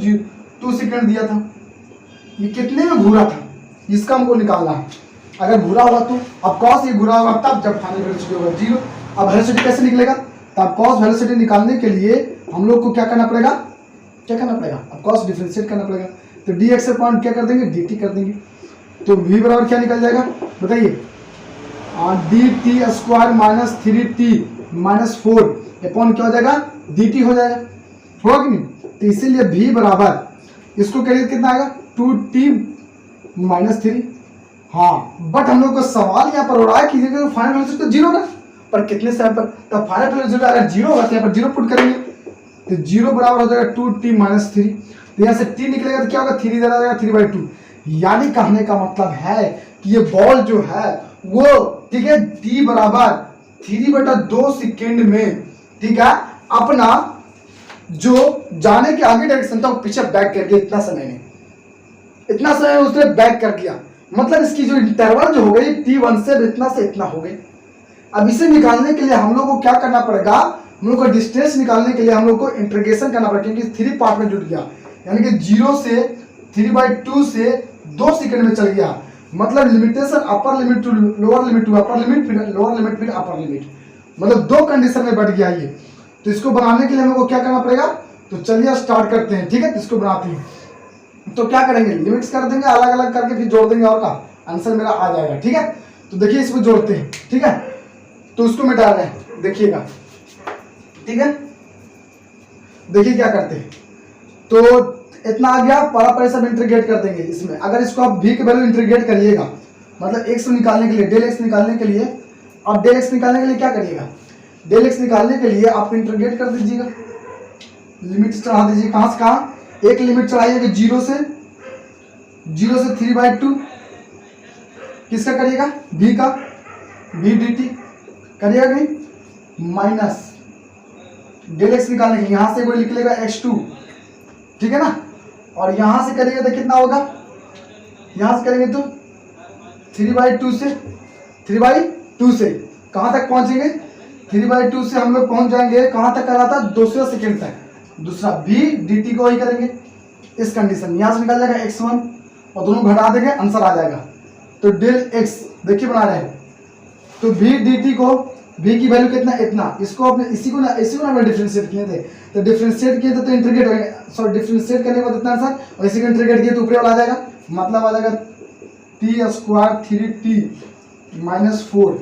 2 सेकंड दिया था, ये कितने में घूरा था, इसका हमको निकालना है। अगर घूरा हुआ तो अब कॉस ये घूरा होगा तब जब फाइनल वेलोसिटी होगा 0। अब वेलोसिटी कैसे निकलेगा, तब कॉस वेलोसिटी निकालने के लिए हम लोग को क्या करना पड़ेगा, अब कॉस डिफरेंशिएट करना पड़ेगा। तो dx से पॉइंट क्या कर देंगे, dt कर देंगे। तो v बराबर क्या निकल जाएगा बताइए, dt square minus 3t minus 4 upon क्या हो जाएगा, dt हो जाएगा, होगा कि नहीं। तो इसीलिए v बराबर इसको करिए कितना आएगा, 2t माइनस 3। हाँ, बट हम लोग को सवाल यहाँ पर हो रहा है कि फाइनल वेलोसिटी तो 0 ना, पर कितने समय पर, तब फाइनल वेलोसिटी अगर 0 होगा तो यहाँ पर 0 पुट करेंगे, तो 0 बराबर हो जाएगा 2t माइनस 3। तो यहाँ से t निकलेगा तो क्या होगा, 3 इधर आ जाएगा, 3/2। यानी कहने का मतलब है कि ये बॉल जो है वो, ठीक है, t बराबर 3/2 सेकेंड में, ठीक है, अपना जो जाने के आगे डायरेक्शन था वो पीछे बैक कर दिया। इतना समय उसने बैक कर दिया, मतलब इसकी जो इंटरवल जो हो गई T1 से इतना हो गई। अब इसे निकालने के लिए हम लोग को क्या करना पड़ेगा, हम लोग को डिस्टेंस निकालने के लिए हम लोग को इंटीग्रेशन करना पड़ेगा, क्योंकि 3 पार्ट में जुट गया, यानी कि 0 से 3/2 से 2 सेकंड में चल गया। मतलब limitation upper limit to lower limit to upper limit, फिर लोअर लिमिट फिर अपर लिमिट, मतलब 2 कंडीशन में बढ़ गया ये। तो इसको बनाने के लिए हम लोग को क्या करना पड़ेगा, तो चलिए स्टार्ट करते हैं, ठीक है। इसको बनाते हैं तो क्या करेंगे, लिमिट्स कर देंगे अलग अलग करके, फिर जोड़ देंगे और का आंसर मेरा आ जाएगा, ठीक है। तो देखिए इसमें जोड़ते हैं, ठीक है, तो उसको मिटा रहे हैं, देखिएगा, ठीक है। देखिए क्या करते हैं, तो इतना आ गया, पर सब इंटीग्रेट कर देंगे इसमें। अगर इसको आप v की वैल्यू इंटीग्रेट करिएगा, मतलब x निकालने के लिए, डेल x निकालने के लिए, अब डेल x निकालने के लिए क्या करिएगा, डेल x निकालने के लिए आप इंटीग्रेट कर दीजिएगा, लिमिट चढ़ा दीजिए, कहां से कहां, एक लिमिट चढ़ाइएगा 0 से 3/2, किसका करिएगा, v का, v dt करिएगा नहीं, माइनस डेल x निकालने के यहां से वो लिख लेगा x2, ठीक है ना, और यहां से करेंगे तो कितना होगा, यहां से करेंगे तो 3/2 से कहां तक पहुंचेंगे, 3/2 से हम लोग पहुंच जाएंगे कहां तक करा था, दूसरा सेकंड तक, दूसरा v dt को ही करेंगे इस कंडीशन। यहां से निकल जाएगा x1 और दोनों घटा देंगे, आंसर आ जाएगा। तो डेल x देखिए बना रहे हैं, तो v dt को, v की वैल्यू कितना, इतना, इसको अपने इसी को ना हमने डिफरेंशिएट किए थे, तो डिफरेंशिएट किए थे तो इंटीग्रेट हो गया, सॉरी डिफरेंशिएट करने के बाद इतना आंसर, और इसी को इंटीग्रेट किए तो ऊपर वाला आ जाएगा, मतलब आ जाएगा t square 3t minus 4,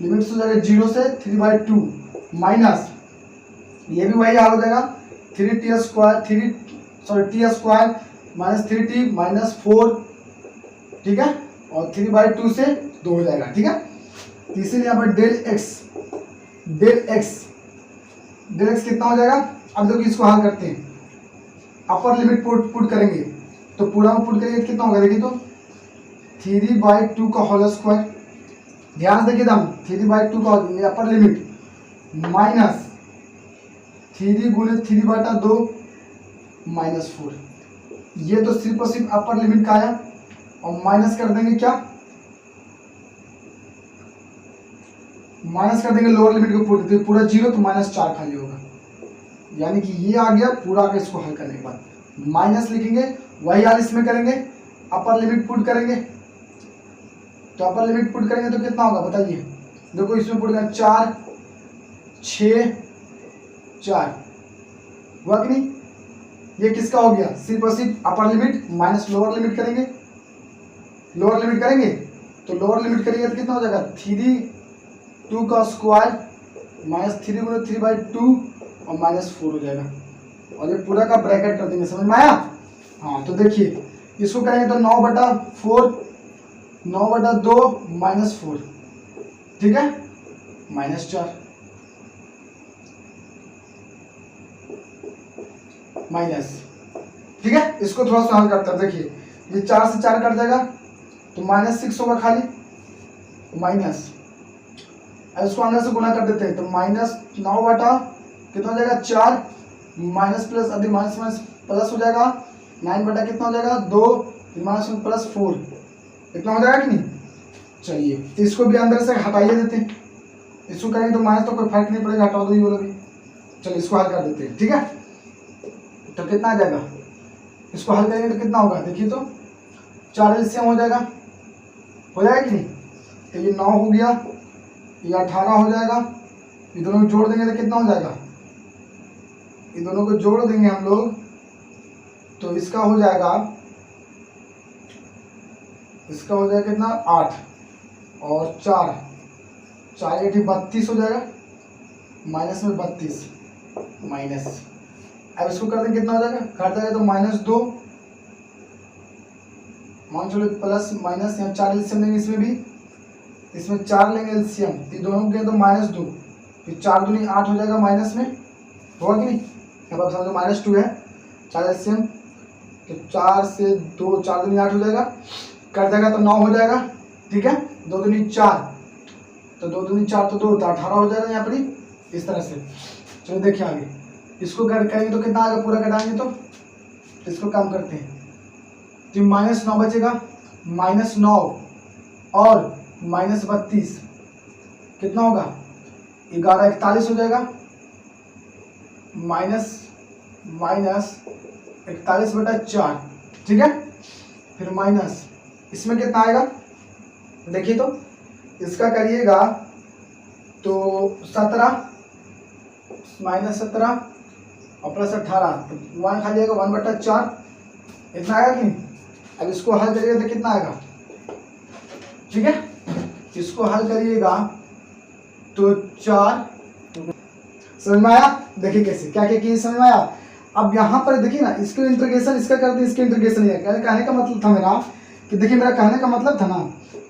limit हो जाएगा 0 से 3/2 माइनस, ये भी वही हाल हो जाएगा, t square minus 3t minus 4, ठीक है, और 3/2 से 2 हो जाएगा, ठीक है। इसीलिए यहाँ पर डेल x कितना हो जाएगा। अब देखिए इसको हल करते हैं, अपर लिमिट पुट करेंगे तो पूरा में पुट करेंगे कितना होगा, देखिए तो 3/2 का होल स्क्वायर, ध्यान से देखिए दाम, 3/2 का अपर लिमिट माइनस 3 गुणे 3/2 माइनस 4, ये तो सिर्फ और सिर्फ अपर लिमिट का आया, और माइनस कर देंगे क्या, माइनस कर देंगे लोअर लिमिट को पूरा 0 तो -4 खाली होगा, यानी कि ये आ गया पूरा का। इसको हल करने के बाद माइनस लिखेंगे, वही हाल इसमें करेंगे, अपर लिमिट पुट करेंगे। तो अपर लिमिट पुट करेंगे तो कितना होगा बताइए, देखो इसमें पुट करेंगे 4 6 4 हुआ कि नहीं। ये किसका हो गया, सिर्फ और सिर्फ upper limit minus lower limit करेंगे। लोअर लिमिट करेंगे तो लोअर लिमिट करेंगे तो कितना हो जाएगा 3 2 का स्क्वायर -3 गुना 3/2 और -4 हो जाएगा। और ये पूरा का ब्रैकेट कर देंगे, समझ में आया। हाँ तो देखिए इसको करेंगे तो 9/4 9/2 -4, ठीक है, -4 माइनस, ठीक है। इसको थोड़ा सा हल करते हैं, देखिए ये 4 से 4 कट जाएगा तो -6 होगा खाली, माइनस। अब इसको अंदर से गुना कर देते हैं तो -9 बटा कितना हो जाएगा 4 माइनस प्लस, अभी माइनस माइनस प्लस हो जाएगा 9 बटा कितना हो जाएगा 2 माइनस में प्लस 4, इतना हो जाएगा कि नहीं। चलिए तो इसको भी अंदर से हटाइए देते हैं, इसको करेंगे तो माइनस तो कोई फर्क नहीं पड़ेगा, हटा दो ये वाला भी। चलिए इसको हल कर देते हैं, ठीक है। तो कितना आ जाएगा, इसको हल करेंगे तो कितना होगा देखिए तो 4 एलसीएम हो जाएगा कि नहीं। तो ये 9 हो गया, ये 18 हो जाएगा, ये दोनों को जोड़ देंगे तो कितना हो जाएगा, ये दोनों को जोड़ देंगे हम लोग तो इसका हो जाएगा कितना 8 और 4 4 8 32 हो जाएगा, माइनस में 32 माइनस। अब इसको कर देंगे कितना हो जाएगा, काट जाएगा तो -2 मान चलो प्लस माइनस, यहाँ 4 एलसीएम लेंगे, इसमें भी इसमें 4 लेंगे एलसीएम, ये दोनों के तो -2, फिर 4 दूनी 8 हो जाएगा माइनस में, होगा कि नहीं। यहाँ पर समझो -2 है, 4 एलसीएम तो 4 से 2 4 दूनी 8 हो जाएगा, कट जाएगा तो 9 हो जाएगा, ठीक है। 2 दूनी 4 तो 2 दूनी 4 तो 2 तो 18 हो जाएगा यहाँ पर ही, इस तरह से। चलो देखिए आगे इसको करेंगे तो कितना आएगा, पूरा कटाएंगे तो इसको कम करते हैं तो -9 बचेगा, -9 और -32 कितना होगा 11 41 हो जाएगा, माइनस 41/4, ठीक है। फिर माइनस इसमें कितना आएगा देखिए तो, इसका करिएगा तो 17 -17 और प्लस 18 तो 1 खा जाएगा 1/4, इतना आएगा कि नहीं। अब इसको हल करिएगा तो कितना आएगा, ठीक है। इसको हल करिएगा तो 4, समझ में आया। देखिए कैसे क्या क्या किए, समझ में आया। अब यहाँ पर देखिए ना, इसको इंटीग्रेशन इसका करते हैं, इसके इंटीग्रेशन नहीं है। कहने का मतलब था मेरा कि देखिए, मेरा कहने का मतलब था ना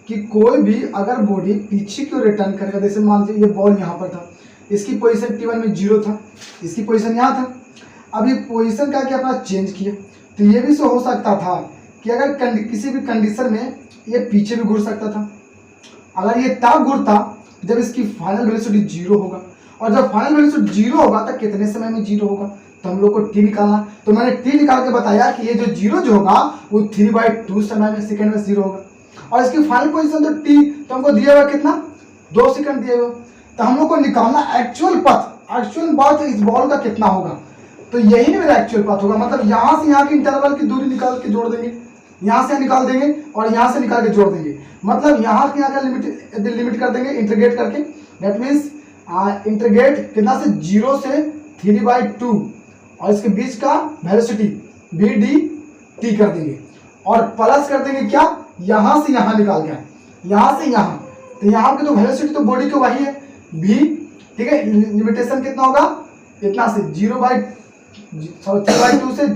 कि कोई भी अगर बॉडी पीछे क्यों रिटर्न करेगा, जैसे मान लीजिए ये बॉल यहाँ पर था, इसकी पोजीशन T1 में 0 था, इसकी पोजीशन यहाँ था। अब ये पोजीशन का क्या अपना चेंज किया, तो ये भी हो सकता था कि अगर किसी भी कंडीशन में ये पीछे भी घूर सकता था। अगर ये तब घूरता जब इसकी फाइनल वेलोसिटी 0 होगा, और जब फाइनल वेलोसिटी 0 होगा तो कितने समय में 0 होगा, तो हम लोग को T निकालना। तो मैंने T निकाल के बताया कि ये जो 0 जो होगा वो 3/2 समय में सेकंड में 0 होगा, और इसकी फाइनल पोजीशन तो T तो हमको दिया हुआ कितना 2 सेकंड दिया हुआ। तो हम लोग को निकालना एक्चुअल पथ, एक्चुअल बात इस बॉल का कितना होगा, तो यही मेरा एक्चुअल पथ होगा। मतलब यहाँ से यहाँ की इंटरवल की दूरी निकाल के जोड़ देंगे, यहाँ से निकाल देंगे और यहाँ से निकाल के जोड़ देंगे। मतलब यहाँ के यहाँ का लिमिट कर देंगे इंटीग्रेट करके। दैट मीन्स इंटीग्रेट कितना से 0 से 3/2 और इसके बीच का वेलोसिटी VDT कर देंगे, और प्लस कर देंगे क्या, यहाँ से यहाँ निकाल गया, यहाँ से यहाँ, तो यहाँ की तो वेलोसिटी तो बॉडी की वही है V, ठीक है। लिमिटेशन कितना होगा, इतना से 3/2 से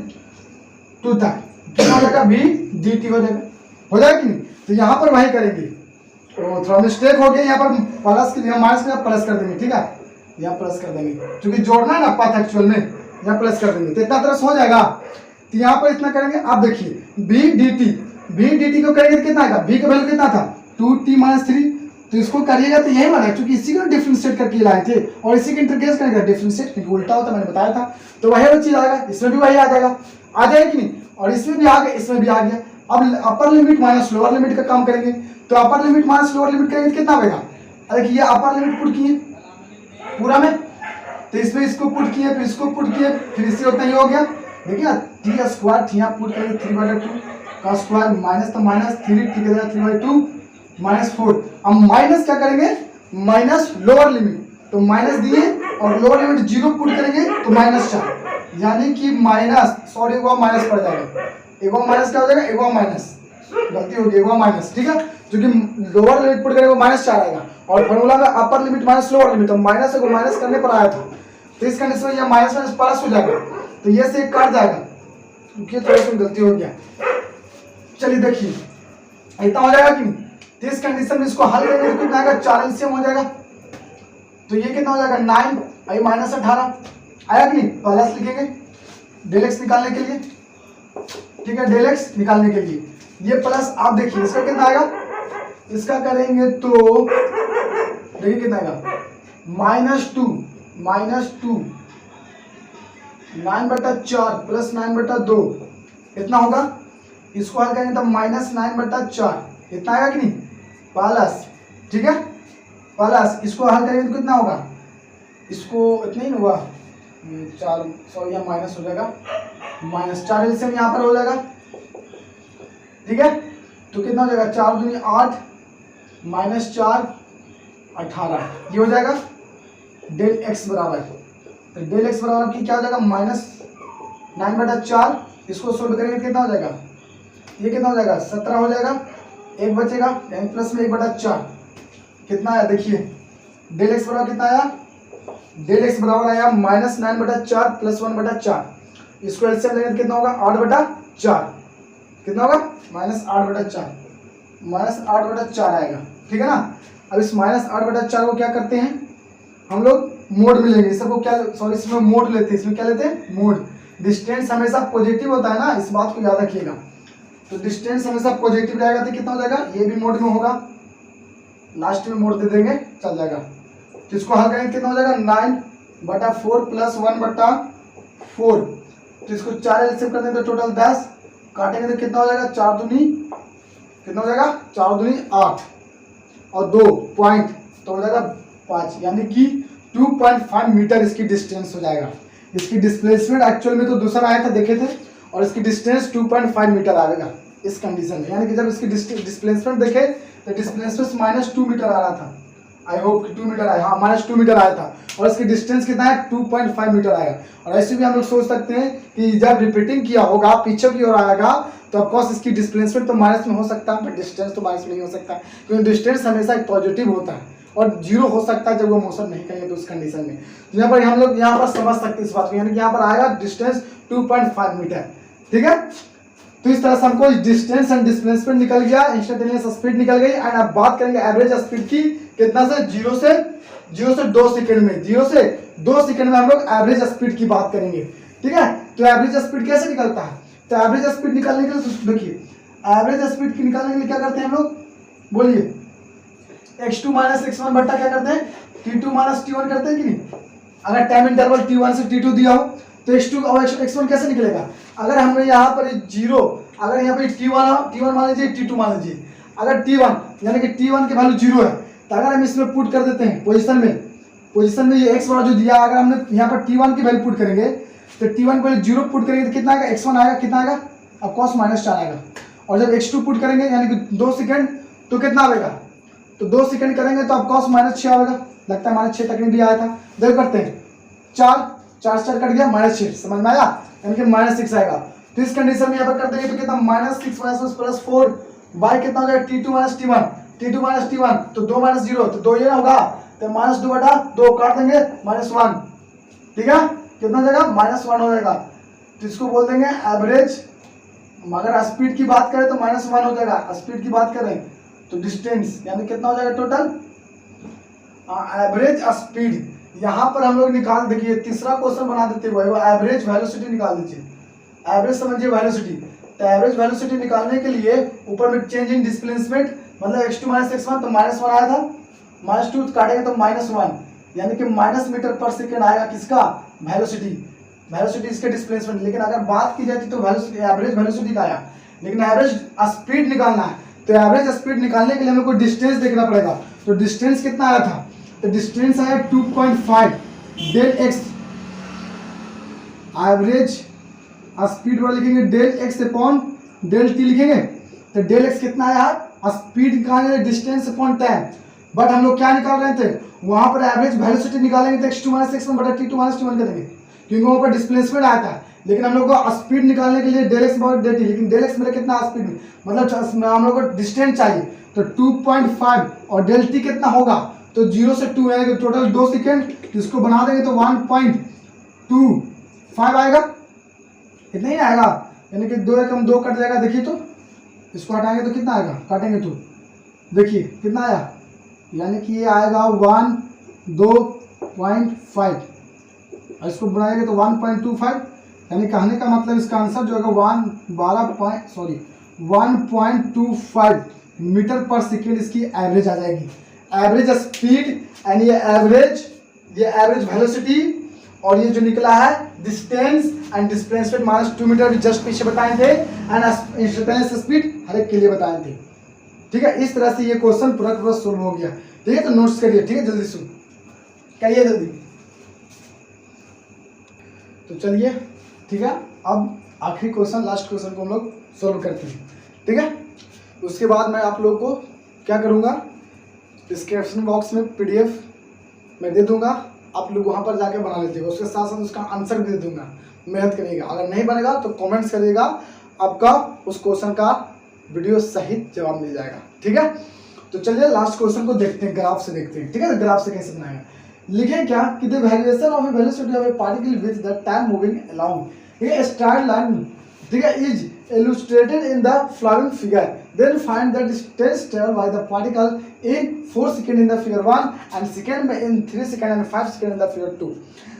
2 तक कितना हो जाएगा VDT हो जाएगा कि नहीं। तो यहाँ पर वही करेंगे, तो थोड़ा मिस्टेक हो गया, यहाँ पर प्लस के माइनस में प्लस कर देंगे, ठीक है। यहाँ प्लस कर देंगे क्योंकि जोड़ना है ना पाथ एक्चुअल में, यहाँ प्लस कर देंगे तो इतना तरह से हो जाएगा। तो यहाँ पर इतना करेंगे। अब देखिए VDT को करेंगे तो कितना आएगा, V का वैल्यू कितना था 2t-3, तो इसको करिएगा तो यही बना, क्योंकि इसी को डिफरेंशिएट करके लाए थे और इसी के इंटीग्रेट करेंगे डिफरेंशिएट, क्योंकि उल्टा होता मैंने बताया था। तो वही वाला चीज आएगा, इसमें भी वही आ जाएगा कि नहीं, और इसमें भी आ गया, इसमें भी आ गया। अब upper limit minus lower limit का काम करेंगे, तो upper limit minus lower limit करेंगे तो कितना आएगा देखिए ये अपर लिमिट पुट किए पूरा में, तो इसमें इसको पुट किए, फिर इसको पुट किए, फिर इससे उतना ही हो गया। देखिए टी स्क्वायर थी यहाँ पुट करेंगे 3/2 का स्क्वायर माइनस तो माइनस 3 ठीक है 3/2 -4। अब माइनस क्या करेंगे, माइनस लोअर लिमिट, तो माइनस दिए और लोअर लिमिट 0 पुट करेंगे तो -4, यानी कि माइनस सॉरी एक माइनस पड़ जाएगा, एक माइनस क्या हो जाएगा, एक माइनस गलती होगी, एक माइनस ठीक है, क्योंकि लोअर लिमिट पुट करेंगे -4 आएगा और फॉर्मूला में upper limit minus lower limit, तो माइनस को माइनस करने पर आया था, तो इस कंडीशन में ये माइनस माइनस प्लस हो जाएगा, तो ये से कट जाएगा क्योंकि थोड़ा सा गलती हो गया। चलिए देखिए इतना हो जाएगा कि नहीं, तो इस कंडीशन में इसको हल करेंगे तो कितना आएगा, 4 एलसीएम हो जाएगा, तो ये कितना हो जाएगा 9 आई -18 आया कि नहीं, प्लस लिखेंगे डेल एक्स निकालने के लिए, ठीक है डेल एक्स निकालने के लिए, ये प्लस आप देखिए इसका कितना आएगा, इसका करेंगे तो देखिए कितना आएगा -2 9/4 प्लस 9/2 कितना होगा, इसको हल करेंगे तो -9/4 इतना आएगा कि नहीं, प्लस ठीक है प्लस इसको हल करेंगे तो कितना होगा, इसको इतना ही होगा 4 सॉरी यहाँ माइनस हो जाएगा, -4 एलसीएम यहाँ पर हो जाएगा, ठीक है, तो कितना हो जाएगा 4 दूनी 8 -4 18 ये हो जाएगा डेल एक्स बराबर, तो डेल एक्स बराबर की क्या हो जाएगा -9/4, इसको सोल्व करेंगे कितना हो जाएगा, ये कितना हो जाएगा 17 हो जाएगा, एक बचेगा यानी प्लस में 1/4 कितना आया, देखिए डेल एक्स बराबर कितना आया, डेल एक्स बराबर आया -9/4 प्लस 1/4, इसको एलसीएम लेंगे कितना होगा 8/4 कितना होगा -8/4 आएगा, ठीक है ना। अब इस -8/4 को क्या करते हैं हम लोग मोड में लेंगे, सबको क्या सॉरी इसमें मोड लेते हैं, इसमें क्या लेते हैं मोड, डिस्टेंस हमेशा पॉजिटिव होता है ना, इस बात को याद रखिएगा, तो डिस्टेंस हमेशा पॉजिटिव रहेगा तो कितना हो जाएगा, ये भी मोड में होगा, लास्ट में मोड दे देंगे चल जाएगा, तो इसको हल करेंगे कितना हो जाएगा 9/4 प्लस 1/4, तो इसको 4 एलसीएम कर देंगे तो टोटल 10 काटेंगे तो कितना हो जाएगा 4 दूनी कितना हो जाएगा 4 दूनी 8 और 2 पॉइंट तो हो जाएगा 5, यानी कि 2.5 मीटर इसकी डिस्टेंस हो जाएगा। इसकी डिस्प्लेसमेंट एक्चुअल में तो दूसरा आया था देखे थे, और इसकी डिस्टेंस 2.5 मीटर आएगा इस कंडीशन में, यानी कि जब इसकी डिस्प्लेसमेंट देखे तो डिस्प्लेसमेंट -2 मीटर आ रहा था, आई होप 2 मीटर आया, हाँ -2 मीटर आया था, और इसकी डिस्टेंस कितना है 2.5 मीटर आएगा। और ऐसे भी हम लोग सोच सकते हैं कि जब रिपीटिंग किया होगा पीछे की ओर आएगा तो ऑफकोर्स इसकी डिस्प्लेसमेंट तो माइनस में हो सकता है, बट डिस्टेंस तो माइनस में नहीं हो सकता, क्योंकि डिस्टेंस हमेशा एक पॉजिटिव होता है और 0 हो सकता है जब वो मोशन नहीं करेंगे तो उस कंडीशन में। तो यहाँ पर हम लोग यहाँ पर समझ सकते हैं इस बात को, यानी कि यहाँ पर आएगा डिस्टेंस 2.5 मीटर, ठीक है। तो इस तरह से हमको डिस्टेंस एंड डिस्प्लेसमेंट निकल गया, इंस्टेंटेनियस स्पीड निकल गई, एंड अब बात करेंगे एवरेज स्पीड की, कितना से 0 से 2 सेकंड में, 0 से 2 सेकंड में हम लोग एवरेज स्पीड की बात करेंगे, ठीक है। तो एवरेज स्पीड कैसे निकलता है, तो एवरेज स्पीड निकालने के लिए देखिए एवरेज स्पीड की निकालने के लिए क्या करते हैं हम लोग, बोलिए x2 - x1 बट्टा क्या करते हैं t2 - t1 करते हैं कि नहीं। अगर टाइम इंटरवल t1 से t2 दिया हो तो x2 और x1 कैसे निकलेगा, अगर हमने यहाँ पर 0 अगर यहाँ पे t1 मान लीजिए t2 मान लीजिए, अगर t1 यानी कि t1 की वैल्यू 0 है तो अगर हम इसमें पुट कर देते हैं पोजीशन में ये x वाला जो दिया, अगर हमने यहाँ पर t1 की वैल्यू पुट करेंगे तो t1 को 0 पुट करेंगे तो कितना आएगा, x1 आएगा, कितना आएगा ऑफकोर्स -4 आएगा, और जब x2 पुट करेंगे यानी कि 2 सेकंड तो कितना आएगा, तो 2 सेकंड करेंगे तो ऑफकोर्स -6 आएगा, लगता है -6 तक नहीं भी आया था, देखो करते हैं 4 कट गया -6, समझ में आया, यानी कि -6 आएगा। तो इस कंडीशन में यहाँ पर कर देंगे तो कितना -6 प्लस 4 बाय कितना हो जाएगा t2 - t1 तो 2 - 0 तो 2 ये होगा, तो -2/2 काट देंगे -1, ठीक है, कितना हो जाएगा -1 हो जाएगा, तो इसको बोल देंगे एवरेज। अगर स्पीड की बात करें तो -1 हो जाएगा, स्पीड की बात करें तो डिस्टेंस यानी कितना हो जाएगा टोटल एवरेज स्पीड। यहाँ पर हम लोग निकाल देखिए तीसरा क्वेश्चन बना देते हैं, वो एवरेज वेलोसिटी निकाल दीजिए, एवरेज समझिए वेलोसिटी, तो एवरेज वेलोसिटी निकालने के लिए ऊपर में चेंज इन डिस्प्लेसमेंट मतलब x2 - x1 तो -1 आया था, -2 काटेंगे तो -1 यानी कि -मीटर/सेकंड आएगा किसका वेलोसिटी इसके डिस्प्लेसमेंट। लेकिन अगर बात की जाती तो वेलोसिटी एवरेज वेलोसिटी का आया, लेकिन एवरेज स्पीड निकालना है तो एवरेज स्पीड निकालने के लिए हमें कोई डिस्टेंस देखना पड़ेगा, तो डिस्टेंस कितना आया था, तो डिस्टेंस आया 2.5 डेल एक्स, एवरेज स्पीड वाला लिखेंगे del x upon del t लिखेंगे। तो डेल एक्स कितना आया, स्पीड निकालेंगे डिस्टेंस अपॉन टाइम, बट हम लोग क्या निकाल रहे थे, वहां पर एवरेज वेलोसिटी निकालेंगे तो x2 माइनस x1 बटा t2 माइनस t1 करेंगे, क्योंकि वहां पर डिस्प्लेसमेंट आया था। लेकिन हम लोग को स्पीड निकालने के लिए डेल एक्स बटा डेल टी, लेकिन डेल एक्स मेरा कितना स्पीड में, मतलब हम लोग को डिस्टेंस चाहिए, तो 2.5 और डेल टी कितना होगा, तो 0 से 2 यानी कि टोटल 2 सेकेंड, इसको बना देंगे तो 1.25 आएगा, इतना ही आएगा, यानी कि 2 एकम 2 कट जाएगा। देखिए तो इसको हटाएंगे तो कितना आएगा, काटेंगे तो देखिए कितना आया, यानी कि ये आएगा 1.25 और इसको बनाएंगे तो 1.25, यानी कहने का मतलब इसका आंसर जो होगा 1.25 मीटर पर सेकेंड इसकी एवरेज आ जाएगी। एवरेज स्पीड यानी ये एवरेज वेलोसिटी, और ये जो निकला है distance and displacement minus 2 metre भी जस्ट पीछे बताए थे, एंड इंस्टेंटेनियस स्पीड हर एक के लिए बताए थे। ठीक है, इस तरह से ये क्वेश्चन पूरा सोल्व हो गया। ठीक है, तो नोट्स करिए, ठीक है, जल्दी सुन करिए जल्दी। तो चलिए ठीक है, अब आखिरी क्वेश्चन, लास्ट क्वेश्चन को हम लोग सोल्व करते हैं। ठीक है, उसके बाद मैं आप लोगों को क्या करूँगा, डिस्क्रिप्शन बॉक्स में PDF मैं दे दूंगा, आप लोग वहाँ पर जाके बना लीजिएगा, उसके साथ साथ उसका आंसर भी दे दूंगा, मेहनत करिएगा। अगर नहीं बनेगा तो कमेंट्स करिएगा, आपका उस क्वेश्चन का वीडियो सहित जवाब मिल जाएगा। ठीक है, तो चलिए लास्ट क्वेश्चन को देखते हैं, ग्राफ से देखते हैं। ठीक है, तो ग्राफ से कैसे बनाएगा, लिखें क्या कि the variation of A velocity of A particle with the time moving along a straight line, ठीक है, is illustrated in the following figure, then find the distance traveled by the particle in 4 seconds in the figure 1 and second में in 3 seconds and 5 seconds in the figure 2।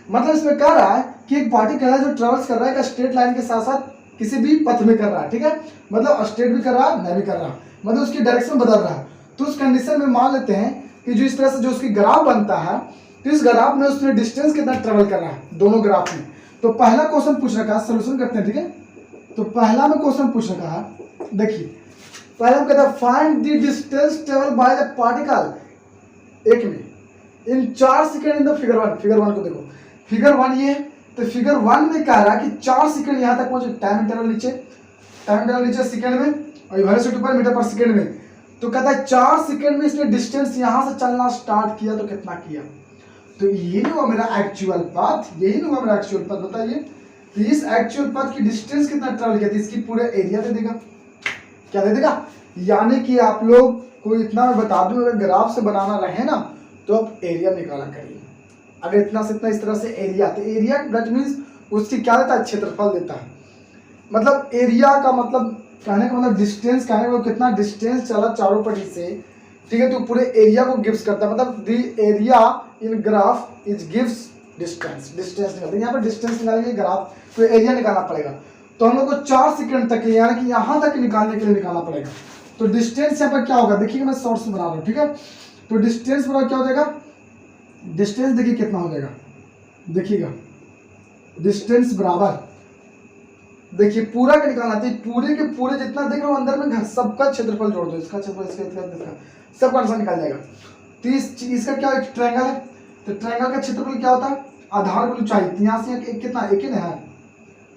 मतलब इसमें कह रहा है कि एक पार्टिकल है जो ट्रेवल्स कर रहा है स्ट्रेट लाइन के साथ साथ किसी भी पथ में कर रहा है। ठीक है, मतलब स्ट्रेट भी कर रहा है, नहीं भी कर रहा है, मतलब उसकी डायरेक्शन बदल रहा है। तो उस कंडीशन में मान लेते हैं कि जो इस तरह से जो उसकी ग्राफ बनता है, तो इस ग्राफ में उसने डिस्टेंस कितना ट्रेवल कर रहा है दोनों ग्राफ में। तो पहला क्वेश्चन पूछ रखा है, सोल्यूशन करते हैं। ठीक है, तो पहला में क्वेश्चन पूछ रखा है, देखिए पहला में कहता है find the distance travel by the particle एक में इन 4 second in the figure 1। Figure 1 को देखो, फिगर 1 ये, तो फिगर 1 में कह रहा है कि 4 सेकंड यहाँ तक पहुंचे, टाइम इंटरवल नीचे सेकंड में और वेलोसिटी पर मीटर पर सेकंड में। तो कहता है 4 सेकंड में इसने डिस्टेंस यहाँ से चलना स्टार्ट किया तो कितना किया, तो ये नहीं हुआ मेरा एक्चुअल पाथ, यही नहीं हुआ मेरा एक्चुअल पाथ, बताइए। तो इस एक्चुअल पाथ की डिस्टेंस कितना ट्रेवल किया था, इसकी पूरे एरिया दे देगा, क्या दे देगा, यानी कि आप लोग को इतना मैं बता दूं, अगर ग्राफ से बनाना रहे ना तो आप एरिया निकाला करिए। अगर इतना से इतना इस तरह से एरिया, तो एरिया दैट मीन्स उसकी क्या देता है, क्षेत्रफल देता है। मतलब एरिया का मतलब कहने का मतलब डिस्टेंस, कहने का कितना डिस्टेंस चला चारों पट्टी से। ठीक है, तो पूरे एरिया को गिव्स करता है, मतलब the area in graph is gives distance निकालते हैं। यहाँ पर डिस्टेंस निकालेंगे ग्राफ, तो एरिया निकालना पड़ेगा। तो हम लोग को 4 सेकंड तक, यानी कि यहाँ तक निकालने के लिए निकालना पड़ेगा। तो डिस्टेंस यहाँ पर क्या होगा, देखिए मैं शॉर्ट से बना रहा हूँ। ठीक है, तो डिस्टेंस बराबर क्या हो जाएगा, डिस्टेंस देखिए कितना हो जाएगा, देखिएगा डिस्टेंस बराबर, देखिए पूरा का निकालना चाहिए, पूरे के पूरे जितना देख रहे हो अंदर में सबका क्षेत्रफल जोड़ दो, इसका क्षेत्रफल इसका सबका आंसर निकाल जाएगा। तो इसका क्या एक ट्रायंगल है, तो ट्रायंगल का क्षेत्रफल क्या होता है, आधार वैल्यू चाहिए, यहाँ से एक कितना, एक ही ना है,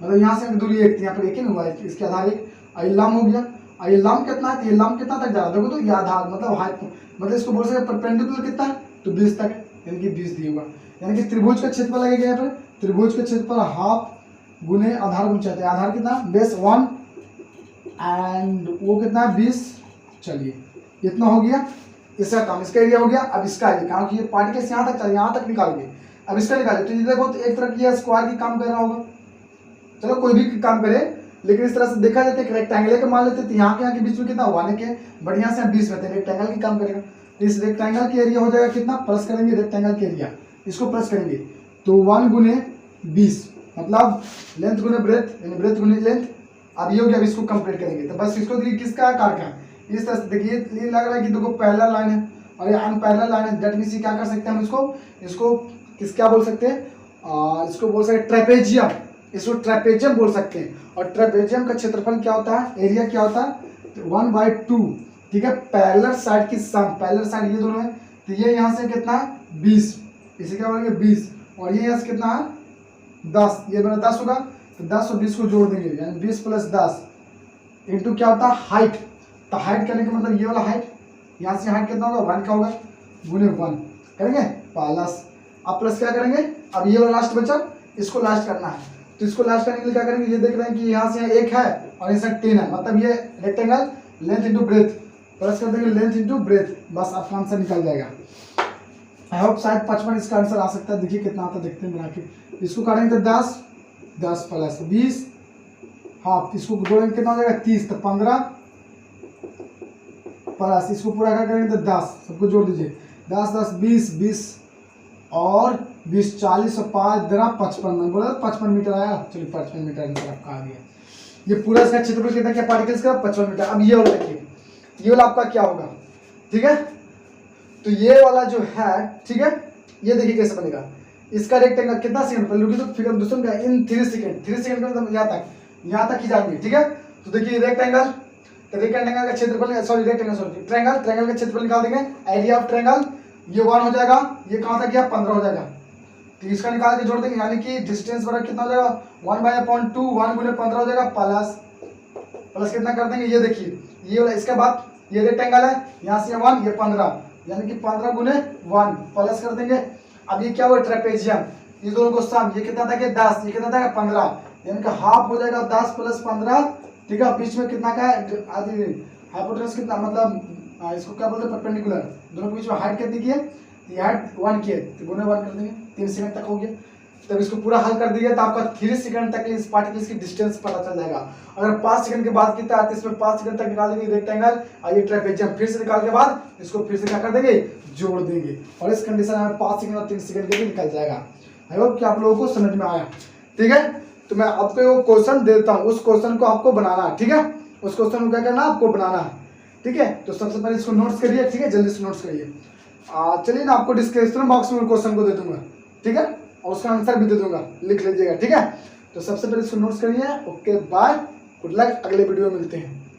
मतलब यहाँ से दूरी एक थी, यहाँ पर एक ही हुआ है, इसके आधार एक, ये लंब हो गया, ये लंब कितना है, ये लंब कितना तक जा रहा है, देखो तो ये आधार मतलब हाइट, मतलब इसको बोल सकते परपेंडिकुलर कितना है, तो 20 तक है, यानी कि 20 दिया होगा। यानी कि त्रिभुज का क्षेत्रफल लगेगा यहाँ पर, त्रिभुज का क्षेत्रफल हाफ गुने आधार गुण चाहते हैं, आधार कितना बेस 1 एंड वो कितना 20, चलिए इतना हो गया, इसका काम, इसका एरिया हो गया। अब इसका एरिया, क्योंकि ये पार्टिकल यहाँ तक चल, यहाँ तक निकालोगे, अब इसका निकालिए, तो ये देखो तो एक तरह की स्क्वायर की काम कर रहा होगा, चलो कोई भी काम करे, लेकिन इस तरह से देखा जाता है कि रेक्टेंगल का मान लेते, तो यहाँ के बीच में कितना हुआ, के बढ़िया से 20 रहते हैं, रेक्टेंगल की काम करेगा। तो इस रेक्टेंगल की एरिया हो जाएगा कितना, प्लस करेंगे रेक्टेंगल की एरिया, इसको प्लस करेंगे, तो 1 गुने 20, मतलब लेंथ गुने ब्रेथ, यानी ब्रेथ गुने लेंथ। अब ये हो गया, अब इसको कंप्लीट करेंगे, तो बस इसको देखिए किसका आकार का है, इस तरह से देखिए, ये लग रहा है कि देखो पैरेलल लाइन है और ये अनपैरेलल लाइन है, दैट मींस क्या कर सकते हैं हम इसको किस क्या बोल सकते हैं, इसको बोल सकते हैं ट्रेपेजियम, इसको ट्रेपेजियम बोल सकते हैं। और ट्रेपेजियम का क्षेत्रफल क्या होता है, एरिया क्या होता है, 1/2 ठीक है, पैरेलल साइड की सम, पैरेलल साइड ये दोनों है, तो ये यहाँ से कितना है 20, इसे क्या बोलेंगे 20, और ये यहाँ से कितना है 10, ये मेरा 10 होगा, तो 10 और 20 को जोड़ देंगे, यानी 20 प्लस 10 इंटू क्या होता है हाइट, तो हाइट करने का मतलब ये वाला हाइट, यहाँ से हाइट कितना होगा 1 का होगा, गुने 1 करेंगे प्लस, अब प्लस क्या करेंगे, अब ये वाला लास्ट बचा, इसको लास्ट करना है, तो इसको लास्ट करने के लिए क्या करेंगे, ये देख रहे हैं कि यहाँ से यहाँ 1 है और इससे 10 है, मतलब ये rectangle length into breadth, plus कर देंगे लेंथ इंटू ब्रेथ, बस आपका आंसर निकल जाएगा। आई होप शायद 55 इसका आंसर आ सकता है, देखिए कितना आता है, देखते हैं बना के, इसको काटेंगे तो 10, 10 प्लस 20, हाँ इसको जोड़ेंगे कितना हो जाएगा 30, तो 15 प्लस इसको पूरा क्या करेंगे तो 10, सबको जोड़ दीजिए, 10 10 20 20 और 20 40 और 5 दरा 55, बोला 55 मीटर आया, चलिए 55 मीटर आंसर आपका आ गया। ये पूरा इसका क्षेत्रफल कितना क्या पार्टिकल्स का 55 मीटर। अब ये वाला देखिए, ये वाला आपका क्या होगा, ठीक है, तो ये वाला जो है, ठीक है, ये देखिए कैसे बनेगा, इसका रेक्टेंगल कितना सेकंड पर रुकिए, तो फिगर दूसरे में इन 3 सेकंड, 3 सेकंड का मतलब यहाँ तक ही जाएंगे, ठीक है, तो देखिए रेक्टेंगल, तो रेक्टेंगल का क्षेत्रफल, sorry rectangle sorry triangle, triangle का क्षेत्रफल निकाल देंगे, एरिया ऑफ ट्रायंगल ये 1 हो जाएगा, ये कहाँ तक गया 15 हो जाएगा, तो इसका निकाल के जोड़ देंगे, यानी कि डिस्टेंस बराबर कितना हो जाएगा 1/2, 1 गुने 15 हो जाएगा, प्लस प्लस कितना कर देंगे, ये देखिए ये वाला, इसके बाद ये रेक्टेंगल है, यहाँ से 1 ये 15, यानी कि 15 गुने 1 प्लस कर देंगे। अब ये क्या हुआ ट्रेपेजियम, ये दोनों को सम, ये कितना था कि 10, ये कितना था 15, यानी कि हाफ हो जाएगा 10 प्लस 15, ठीक है, बीच में कितना का है आदि हाइपोटेनस कितना, मतलब इसको क्या बोलते हैं परपेंडिकुलर, दोनों के बीच में हाइट कितनी की है, ये हाइट 1 की है, तो गुने 1 कर देंगे, 3 सेकंड तक हो गया। तब इसको पूरा हल कर दिया तो आपका 3 सेकंड तक इस पार्टिकल्स की डिस्टेंस पता चल जाएगा। अगर 5 सेकंड के बाद कितना आता है, इसमें 5 सेकंड तक निकाल देंगे रेक्टेंगल और ये ट्रेपेजियम, फिर से निकाल के बाद इसको फिर से क्या कर देंगे जोड़ देंगे, और इस कंडीशन में 5 सेकंड और 3 सेकंड के भी निकल जाएगा। आई होप कि आप लोगों को समझ में आया, ठीक है, तो मैं आपको क्वेश्चन देता हूँ, उस क्वेश्चन को आपको बनाना है, ठीक है, उस क्वेश्चन को क्या करना आपको बनाना है, ठीक है, तो सबसे पहले इसको नोट्स करिए, ठीक है, जल्दी से नोट्स करिए। चलिए ना, आपको डिस्क्रिप्शन बॉक्स में क्वेश्चन को दे दूंगा, ठीक है, और उसका आंसर भी दे दूंगा, लिख लीजिएगा, ठीक है, तो सबसे पहले इसको नोट्स करिए। ओके बाय, गुड लक, अगले वीडियो में मिलते हैं।